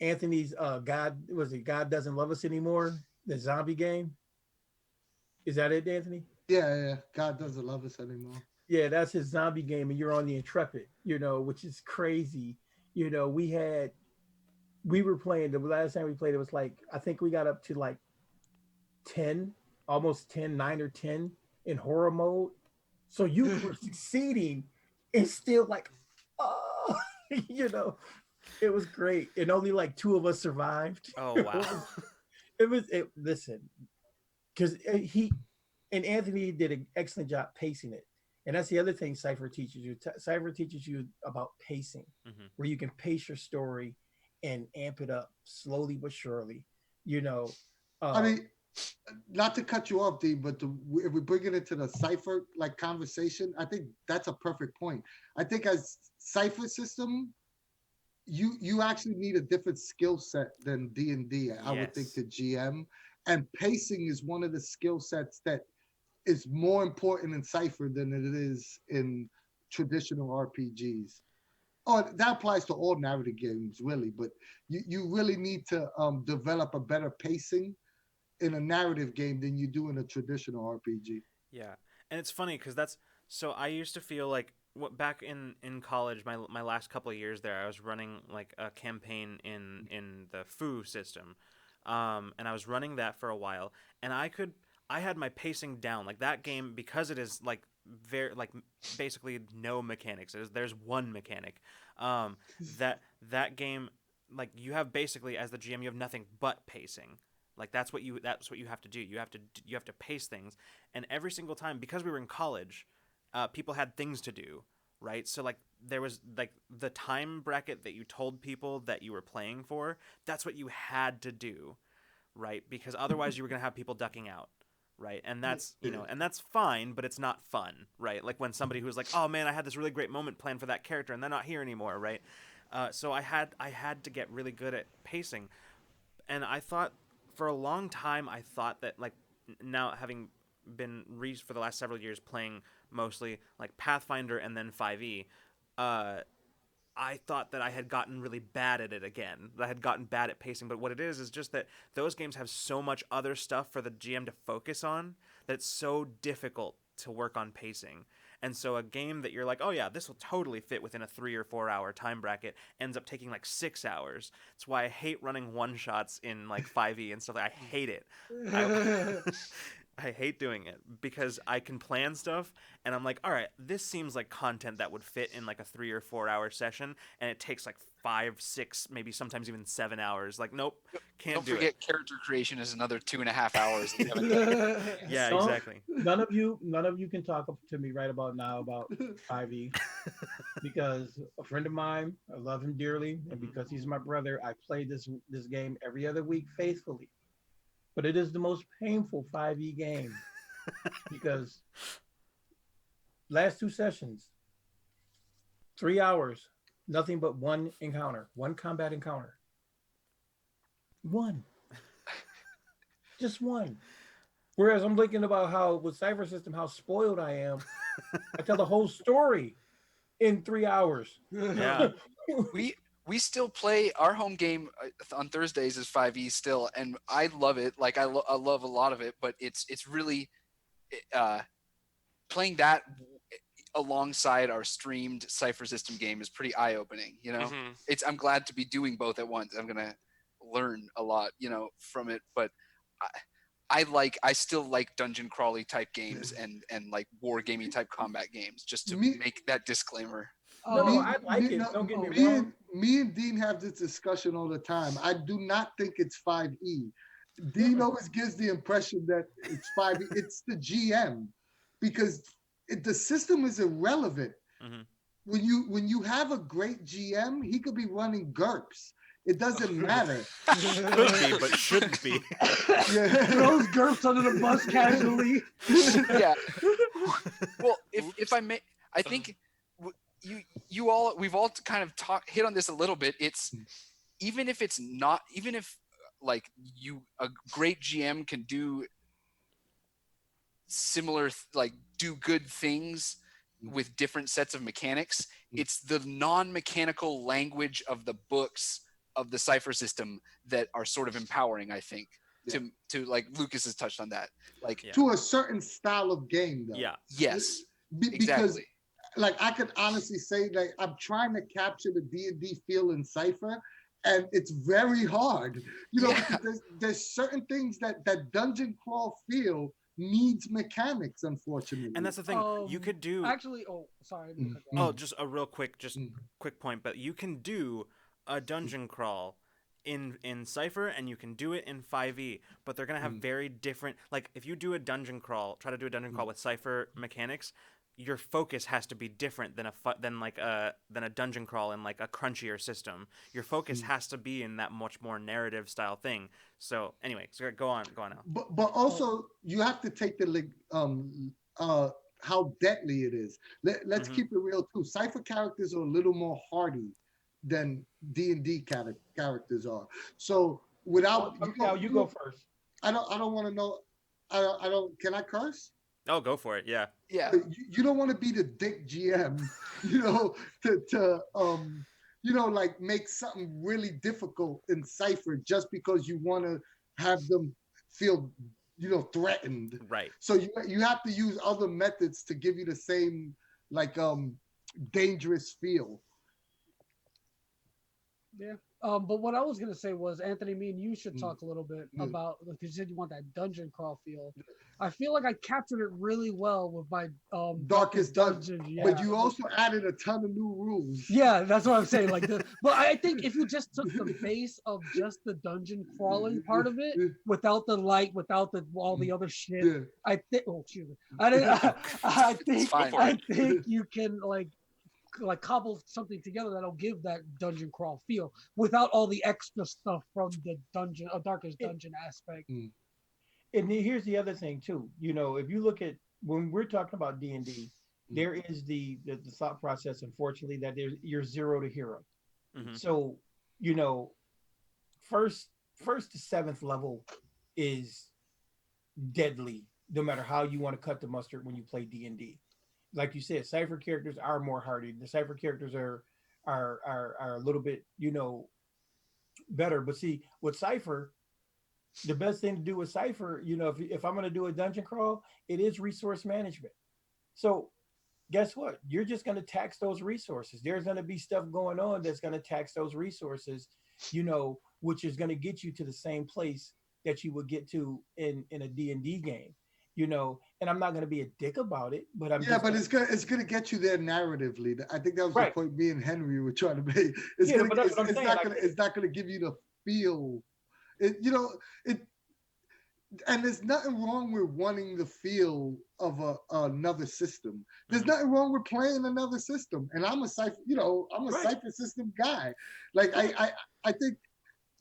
Anthony's God was it God Doesn't Love Us Anymore, the zombie game. Is that it, Anthony? Yeah. God doesn't love us anymore. Yeah, that's his zombie game, and you're on the Intrepid, which is crazy. We were playing the last time we played. It was like I think we got up to like 10, almost 10, 9 or 10 in horror mode. So you were succeeding, and still like, oh, you know, it was great, and only like two of us survived. Oh wow. Listen, because he and Anthony did an excellent job pacing it. And that's the other thing Cypher teaches you. Cypher teaches you about pacing, Hmm. where you can pace your story and amp it up slowly but surely. You know, I uh, mean, not to cut you off, Dean, but if we bring it into the Cypher like conversation, I think that's a perfect point. I think as Cypher system, you actually need a different skill set than D&D. I would think Yes. to GM, and pacing is one of the skill sets that is more important in Cypher than it is in traditional RPGs. Oh, that applies to all narrative games, really. But you really need to develop a better pacing in a narrative game than you do in a traditional RPG. Yeah, and it's funny because that's so I used to feel like what back in college, my last couple of years there, I was running like a campaign in the foo system, and I was running that for a while, and I had my pacing down like that game because it is like very like basically no mechanics. There's one mechanic, um, that game like you have basically as the GM you have nothing but pacing. Like that's what you have to do. You have to pace things, and every single time because we were in college, people had things to do, right? So like there was like the time bracket that you told people that you were playing for. That's what you had to do, right? Because otherwise you were gonna have people ducking out, right? And that's and that's fine, but it's not fun, right? Like when somebody who's like, oh man, I had this really great moment planned for that character, and they're not here anymore, right? So I had to get really good at pacing, and I thought for a long time I thought that like now having been for the last several years playing mostly like Pathfinder and then 5e, uh, I thought that I had gotten really bad at it again. That I had gotten bad at pacing, but what it is just that those games have so much other stuff for the GM to focus on that it's so difficult to work on pacing. And so a game that you're like, oh yeah, this will totally fit within a 3 or 4 hour time bracket ends up taking like 6 hours. That's why I hate running one shots in like 5e and stuff. I hate it. I I hate doing it because I can plan stuff and I'm like, all right, this seems like content that would fit in like a 3 or 4 hour session, and it takes like 5, 6, maybe sometimes even 7 hours. Like, nope, can't Don't do it. forget character creation is another 2.5 hours that you haven't done. Yeah, some, exactly. none of you can talk to me right about now about 5e, because a friend of mine, I love him dearly, and Hmm. because he's my brother, I play this game every other week faithfully. But it is the most painful 5e game because last two sessions, 3 hours, nothing but one encounter, one combat encounter, one, just one. Whereas I'm thinking about how with Cypher System, how spoiled I am. I tell the whole story in 3 hours. Yeah. we we still play our home game on Thursdays is 5e still, and I love it. Like I love a lot of it, but it's really uh, playing that alongside our streamed Cypher System game is pretty eye opening. Hmm. It's I'm glad to be doing both at once. I'm gonna learn a lot, from it. But I still like dungeon crawly type games and like war gamey type combat games. Just to Me, make that disclaimer. No, me, I like me, it. no, Don't get me me wrong. and me and Dean have this discussion all the time. I do not think it's 5e. Dean always gives the impression that it's 5e. It's the GM because the system is irrelevant. Hmm. When you have a great GM, he could be running GURPS. It doesn't matter. Could be, but shouldn't be. Yeah. Throws GURPS under the bus casually. Yeah. Well, if I may, I think we've all kind of hit on this a little bit. It's even if like a great GM can do similar like do good things with different sets of mechanics, it's the non-mechanical language of the books of the Cypher system that are sort of empowering, I think. To like Lucas has touched on that, like to a certain style of game though. Yeah. Yes, because exactly. like I could honestly say that I'm trying to capture the D&D feel in Cypher, and it's very hard, because there's certain things that dungeon crawl feel needs mechanics, unfortunately. And that's the thing. You could do actually. Oh, sorry. just a real quick, quick point. But you can do a dungeon crawl in Cypher, and you can do it in 5e, but they're gonna have very different. Like if you do a dungeon crawl, try to do a dungeon crawl with Cypher mechanics, your focus has to be different than a dungeon crawl in like a crunchier system. Your focus has to be in that much more narrative style thing. So anyway, so go on now. But also you have to take the how deadly it is. Let's keep it real too. Cypher characters are a little more hardy than D&D characters are. So without you go first. I don't want to know. I don't. Can I curse? Oh, go for it. Yeah. Yeah. You don't want to be the dick GM, to like make something really difficult in Cypher just because you want to have them feel, threatened. Right. So you have to use other methods to give you the same like dangerous feel. Yeah. But what I was gonna say was, Anthony, me and you should talk a little bit about, because you said you want that dungeon crawl feel. I feel like I captured it really well with my Darkest Dungeon. Yeah. But you also added a ton of new rules. Yeah, that's what I'm saying. But I think if you just took the base of just the dungeon crawling part of it, without the light, without all the other shit, I think. Oh, excuse me. I think you can like cobble something together that'll give that dungeon crawl feel without all the extra stuff from the dungeon, darkest dungeon aspect. And here's the other thing too. If you look at when we're talking about D&D, there is the thought process, unfortunately, that you're 0 to hero. So first to 7th level is deadly, no matter how you want to cut the mustard when you play D&D. Like you said, Cypher characters are more hardy. The Cypher characters are a little bit, better. But see, with Cypher, the best thing to do with Cypher, if I'm going to do a dungeon crawl, it is resource management. So guess what? You're just going to tax those resources. There's going to be stuff going on that's going to tax those resources, which is going to get you to the same place that you would get to in a D&D game. And I'm not going to be a dick about it, but it's gonna get you there narratively. I think that was the point me and Henry were trying to make. It's not gonna give you the feel. And there's nothing wrong with wanting the feel of another system. There's nothing wrong with playing another system. And I'm a Cypher, Cypher system guy. Like I think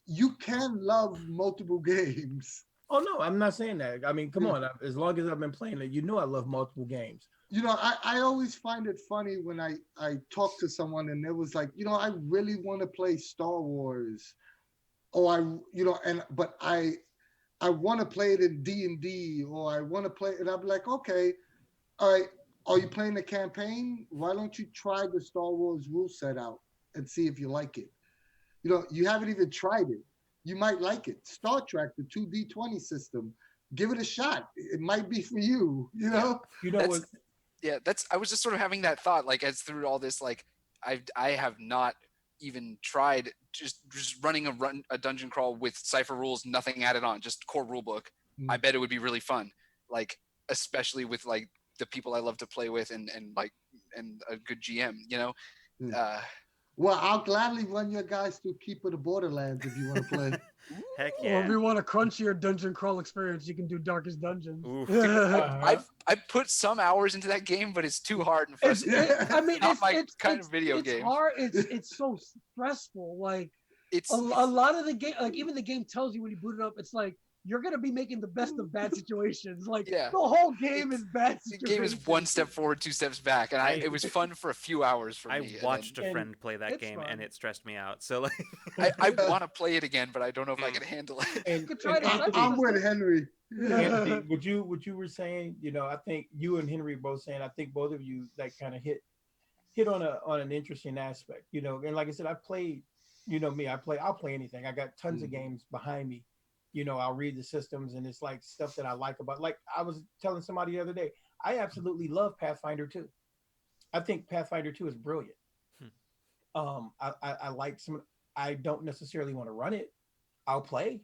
you can love multiple games. Oh no, I'm not saying that. I mean, come on. As long as I've been playing it, I love multiple games. I always find it funny when I talk to someone and it was like, I really want to play Star Wars, or but I want to play it in D&D, or I want to play it. I'm like, okay, all right. Are you playing the campaign? Why don't you try the Star Wars rule set out and see if you like it? You haven't even tried it. You might like it. Star Trek, the 2D20 system, give it a shot. It might be for you, I was just sort of having that thought, like as through all this, like I have not even tried just running a dungeon crawl with Cypher rules, nothing added on, just core rule book. I bet it would be really fun. Like, especially with like the people I love to play with and a good GM, Well, I'll gladly run your guys through Keeper of the Borderlands if you want to play. Heck yeah. Or if you want a crunchier dungeon crawl experience, you can do Darkest Dungeon. I've put some hours into that game, but it's too hard and frustrating. It's my kind of video game. It's hard. It's so stressful. Like it's a lot of the game, like even the game tells you when you boot it up, it's like you're gonna be making the best of bad situations. Like yeah. the whole game It's, is bad the situations. game is one step forward, two steps back, and I- it was fun for a few hours for I me. watched a and friend play that it's game fun. and it stressed me out. So like, I want to play it again, but I don't know if I can handle it. and, could try and to Anthony, I'm with Henry. Anthony, what you were saying, I think you and Henry both saying, I think both of you like kind of hit on an interesting aspect, and like I said, I've played, me, I'll play anything. I got tons of games behind me. I'll read the systems and it's like stuff that I like about, like I was telling somebody the other day, I absolutely love Pathfinder 2. I think Pathfinder 2 is brilliant. I like some, I don't necessarily want to run it. I'll play,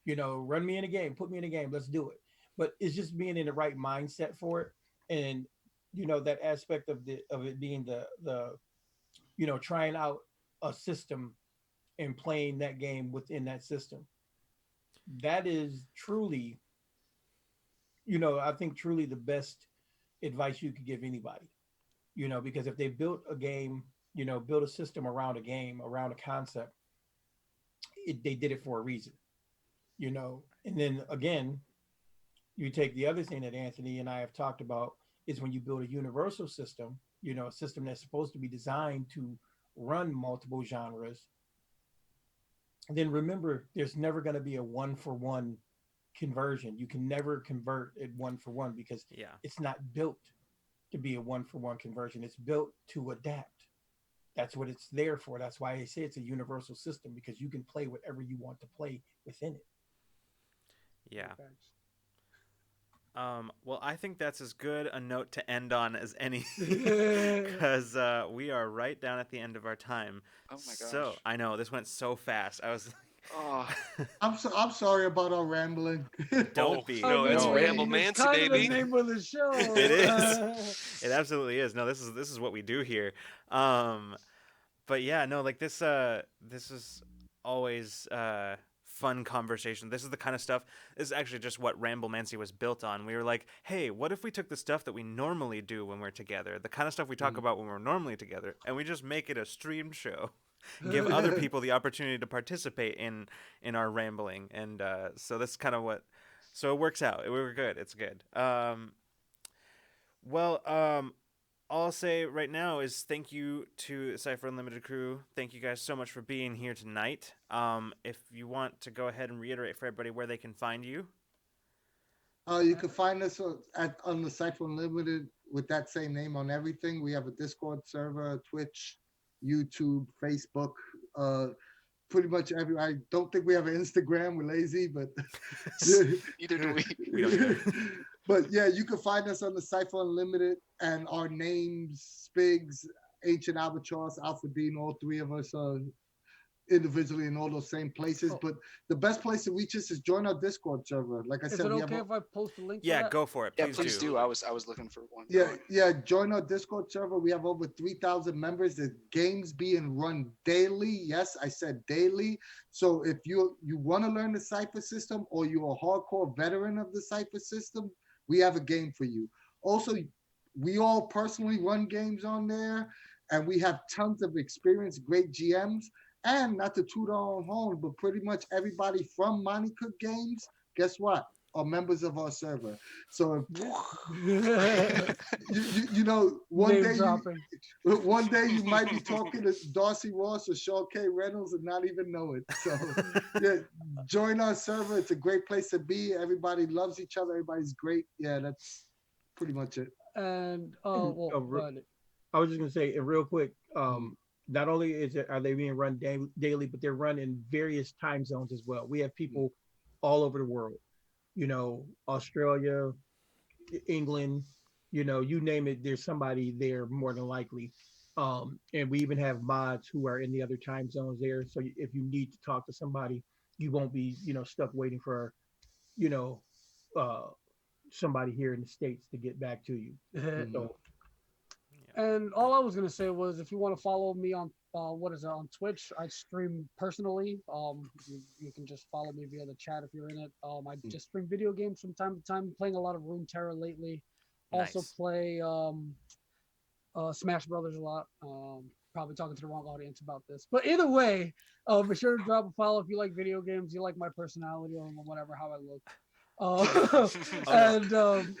run me in a game, put me in a game, let's do it. But it's just being in the right mindset for it. And, that aspect of it being the trying out a system and playing that game within that system. That is truly, I think truly the best advice you could give anybody, because if they built a game, build a system around a game, around a concept, they did it for a reason, And then again, you take the other thing that Anthony and I have talked about is when you build a universal system, a system that's supposed to be designed to run multiple genres, then remember there's never going to be a one for one conversion. You can never convert it one for one because yeah, it's not built to be a one for one conversion. It's built to adapt. That's what it's there for. That's why I say it's a universal system, because you can play whatever you want to play within it. yeah. Well, I think that's as good a note to end on as any, because we are right down at the end of our time. Oh my gosh. So I know this went so fast. I was Oh, I'm sorry about our rambling. don't be. No, it's No. Ramblemancy, It's kind baby. of the name of the show. It is. It absolutely is. No, this is what we do here. But yeah, no, like this is always fun conversation. This is the kind of stuff. This is actually just what Ramblemancy was built on. We were like, hey, what if we took the stuff that we normally do when we're together, the kind of stuff we talk about when we're normally together, and we just make it a streamed show, give other people the opportunity to participate in our rambling, and so that's kind of what. So it works out. We're good. It's good. Well, all I'll say right now is thank you to Cypher Unlimited crew. Thank you guys so much for being here tonight. If you want to go ahead and reiterate for everybody where they can find you. You can find us on the Cypher Unlimited with that same name on everything. We have a Discord server, Twitch, YouTube, Facebook, pretty much every. I don't think we have an Instagram. We're lazy, but neither do we. We don't either. But yeah, you can find us on the Cypher Unlimited, and our names, Spigs, Ancient Albatross, Alpha Dean, all three of us are individually in all those same places. Oh. But the best place to reach us is join our Discord server. Like I Is said, it we okay have if I post a link? Yeah, to that? go for it. Yeah, Please, please do. I was looking for one. yeah, join our Discord server. We have over 3,000 members. There's games being run daily. Yes, I said daily. So if you want to learn the Cipher system, or you're a hardcore veteran of the Cipher system, we have a game for you. Also, we all personally run games on there, and we have tons of experienced, great GMs. And not to toot our own horn, but pretty much everybody from Monty Cook Games, guess what? Are members of our server. So one day you might be talking to Darcy Ross or Shaw K. Reynolds and not even know it. So yeah, join our server. It's a great place to be. Everybody loves each other. Everybody's great. Yeah, that's pretty much it. And I was just gonna say, and real quick, not only are they being run daily, but they're run in various time zones as well. We have people all over the world, Australia, England, you name it, there's somebody there more than likely. And we even have mods who are in the other time zones there. So if you need to talk to somebody, you won't be, stuck waiting for, somebody here in the States to get back to you. So, and all I was gonna say was, if you want to follow me on on Twitch, I stream personally. You can just follow me via the chat if you're in it. I just stream video games from time to time. Playing a lot of Rune Terror lately. Also Nice. play Smash Brothers a lot. probably talking to the wrong audience about this. But either way, be sure to drop a follow if you like video games, you like my personality or whatever, how I look. no. And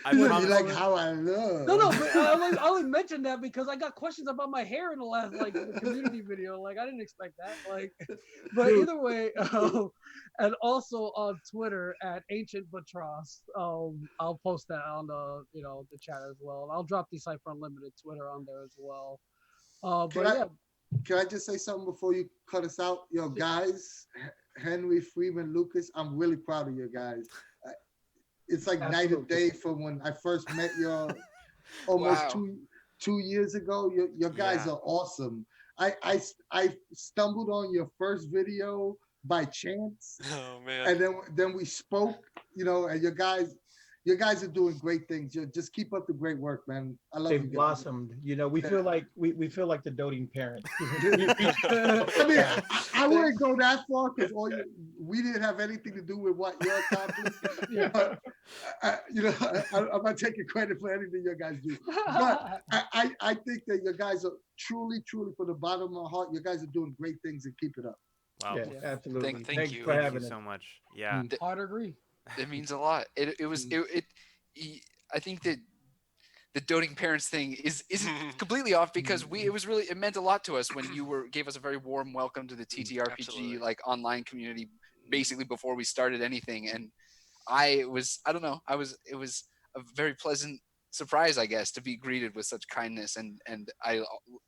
I You promise. like how I look. no, but I only mentioned that because I got questions about my hair in the last the community video. Like I didn't expect that. Like, but either way, and also on Twitter at Ancient Batros. I'll post that on the chat as well. I'll drop the Cypher Unlimited Twitter on there as well. Can I just say something before you cut us out? Yo, guys, Henry, Freeman, Lucas, I'm really proud of you guys. It's like night and day from when I first met y'all almost Wow. two years ago. Your guys are awesome. I stumbled on your first video by chance, Oh man. and then we spoke, and your guys are doing great things. Just keep up the great work, man. I love you They've guys. blossomed. We feel like we feel like the doting parents. I mean, I wouldn't go that far because we didn't have anything to do with what you accomplished. But, I'm not taking credit for anything you guys do. But I think that you guys are truly, truly, from the bottom of my heart, you guys are doing great things and keep it up. Wow. Yeah, absolutely. Thank Thanks you. for Thank having you us. so much. Yeah. Hard agree. It means a lot. I think that the doting parents thing isn't completely off because it meant a lot to us when you gave us a very warm welcome to the TTRPG Absolutely. like online community basically before we started anything, and it was a very pleasant surprise, I guess, to be greeted with such kindness, and I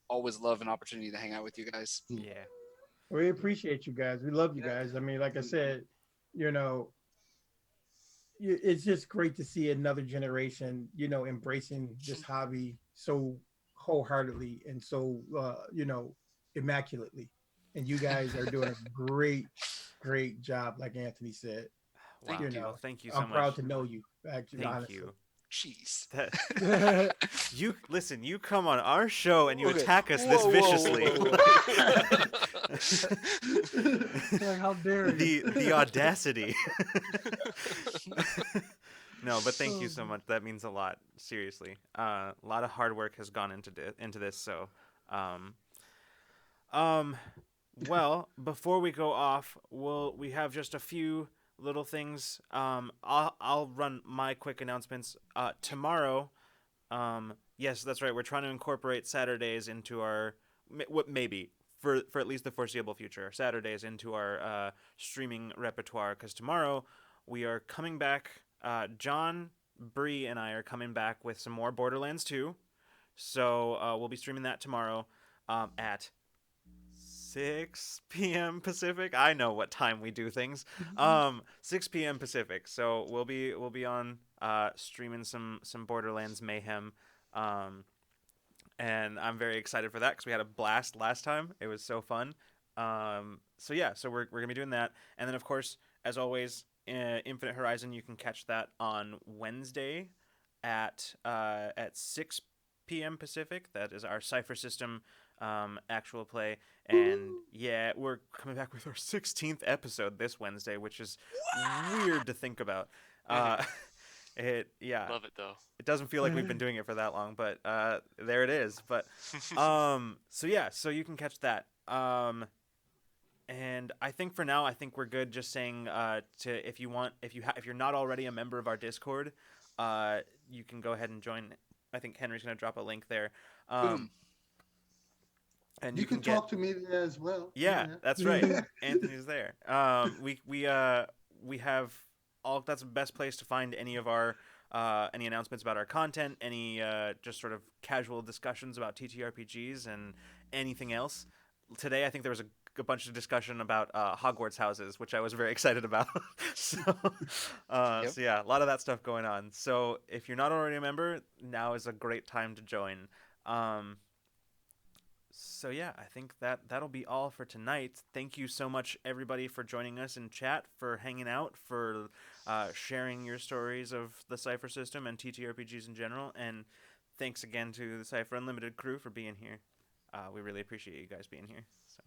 always love an opportunity to hang out with you guys. Yeah. We appreciate you guys. We love you guys. I mean, like I said, it's just great to see another generation, embracing this hobby so wholeheartedly and so, immaculately. And you guys are doing a great job, like Anthony said. Wow. Thank you. Well, thank you so I'm much. proud to know you. Actually, Thank honestly. you. Jeez. You listen. You come on our show and you Okay. attack us Whoa, this whoa, viciously. Like, how dare you? The audacity. No, but thank you so much. That means a lot. Seriously, a lot of hard work has gone into this. So, well, before we go off, we have just a few little things. I'll run my quick announcements. Tomorrow, yes, that's right. We're trying to incorporate Saturdays into our maybe for at least the foreseeable future. Saturdays into our streaming repertoire because tomorrow we are coming back. John, Bree, and I are coming back with some more Borderlands 2. So we'll be streaming that tomorrow at 6 p.m. Pacific. I know what time we do things. 6 p.m. Pacific. So we'll be on streaming some Borderlands mayhem. And I'm very excited for that because we had a blast last time. It was so fun. So we're gonna be doing that, and then of course, as always, Infinite Horizon. You can catch that on Wednesday at 6 p.m. Pacific. That is our Cypher System actual play, and yeah, we're coming back with our 16th episode this Wednesday, which is weird to think about. Love it though. It doesn't feel like we've been doing it for that long, but there it is. But so you can catch that. And I think for now, we're good. Just saying if you're not already a member of our Discord, you can go ahead and join. I think Henry's going to drop a link there. And you can talk to me there as well. Yeah, that's right. Anthony's there. We have all. That's the best place to find any of our any announcements about our content, any just sort of casual discussions about TTRPGs and anything else. Today, I think there was a bunch of discussion about Hogwarts houses, which I was very excited about. So yeah, a lot of that stuff going on. So if you're not already a member, now is a great time to join. So yeah, I think that'll be all for tonight. Thank you so much, everybody, for joining us in chat, for hanging out, for sharing your stories of the Cypher System and TTRPGs in general, and thanks again to the Cypher Unlimited crew for being here. We really appreciate you guys being here. So,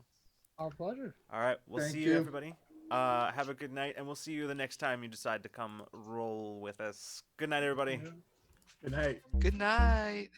our pleasure. All right, we'll Thank see you, everybody. Have a good night, and we'll see you the next time you decide to come roll with us. Good night, everybody. Good night. Good night.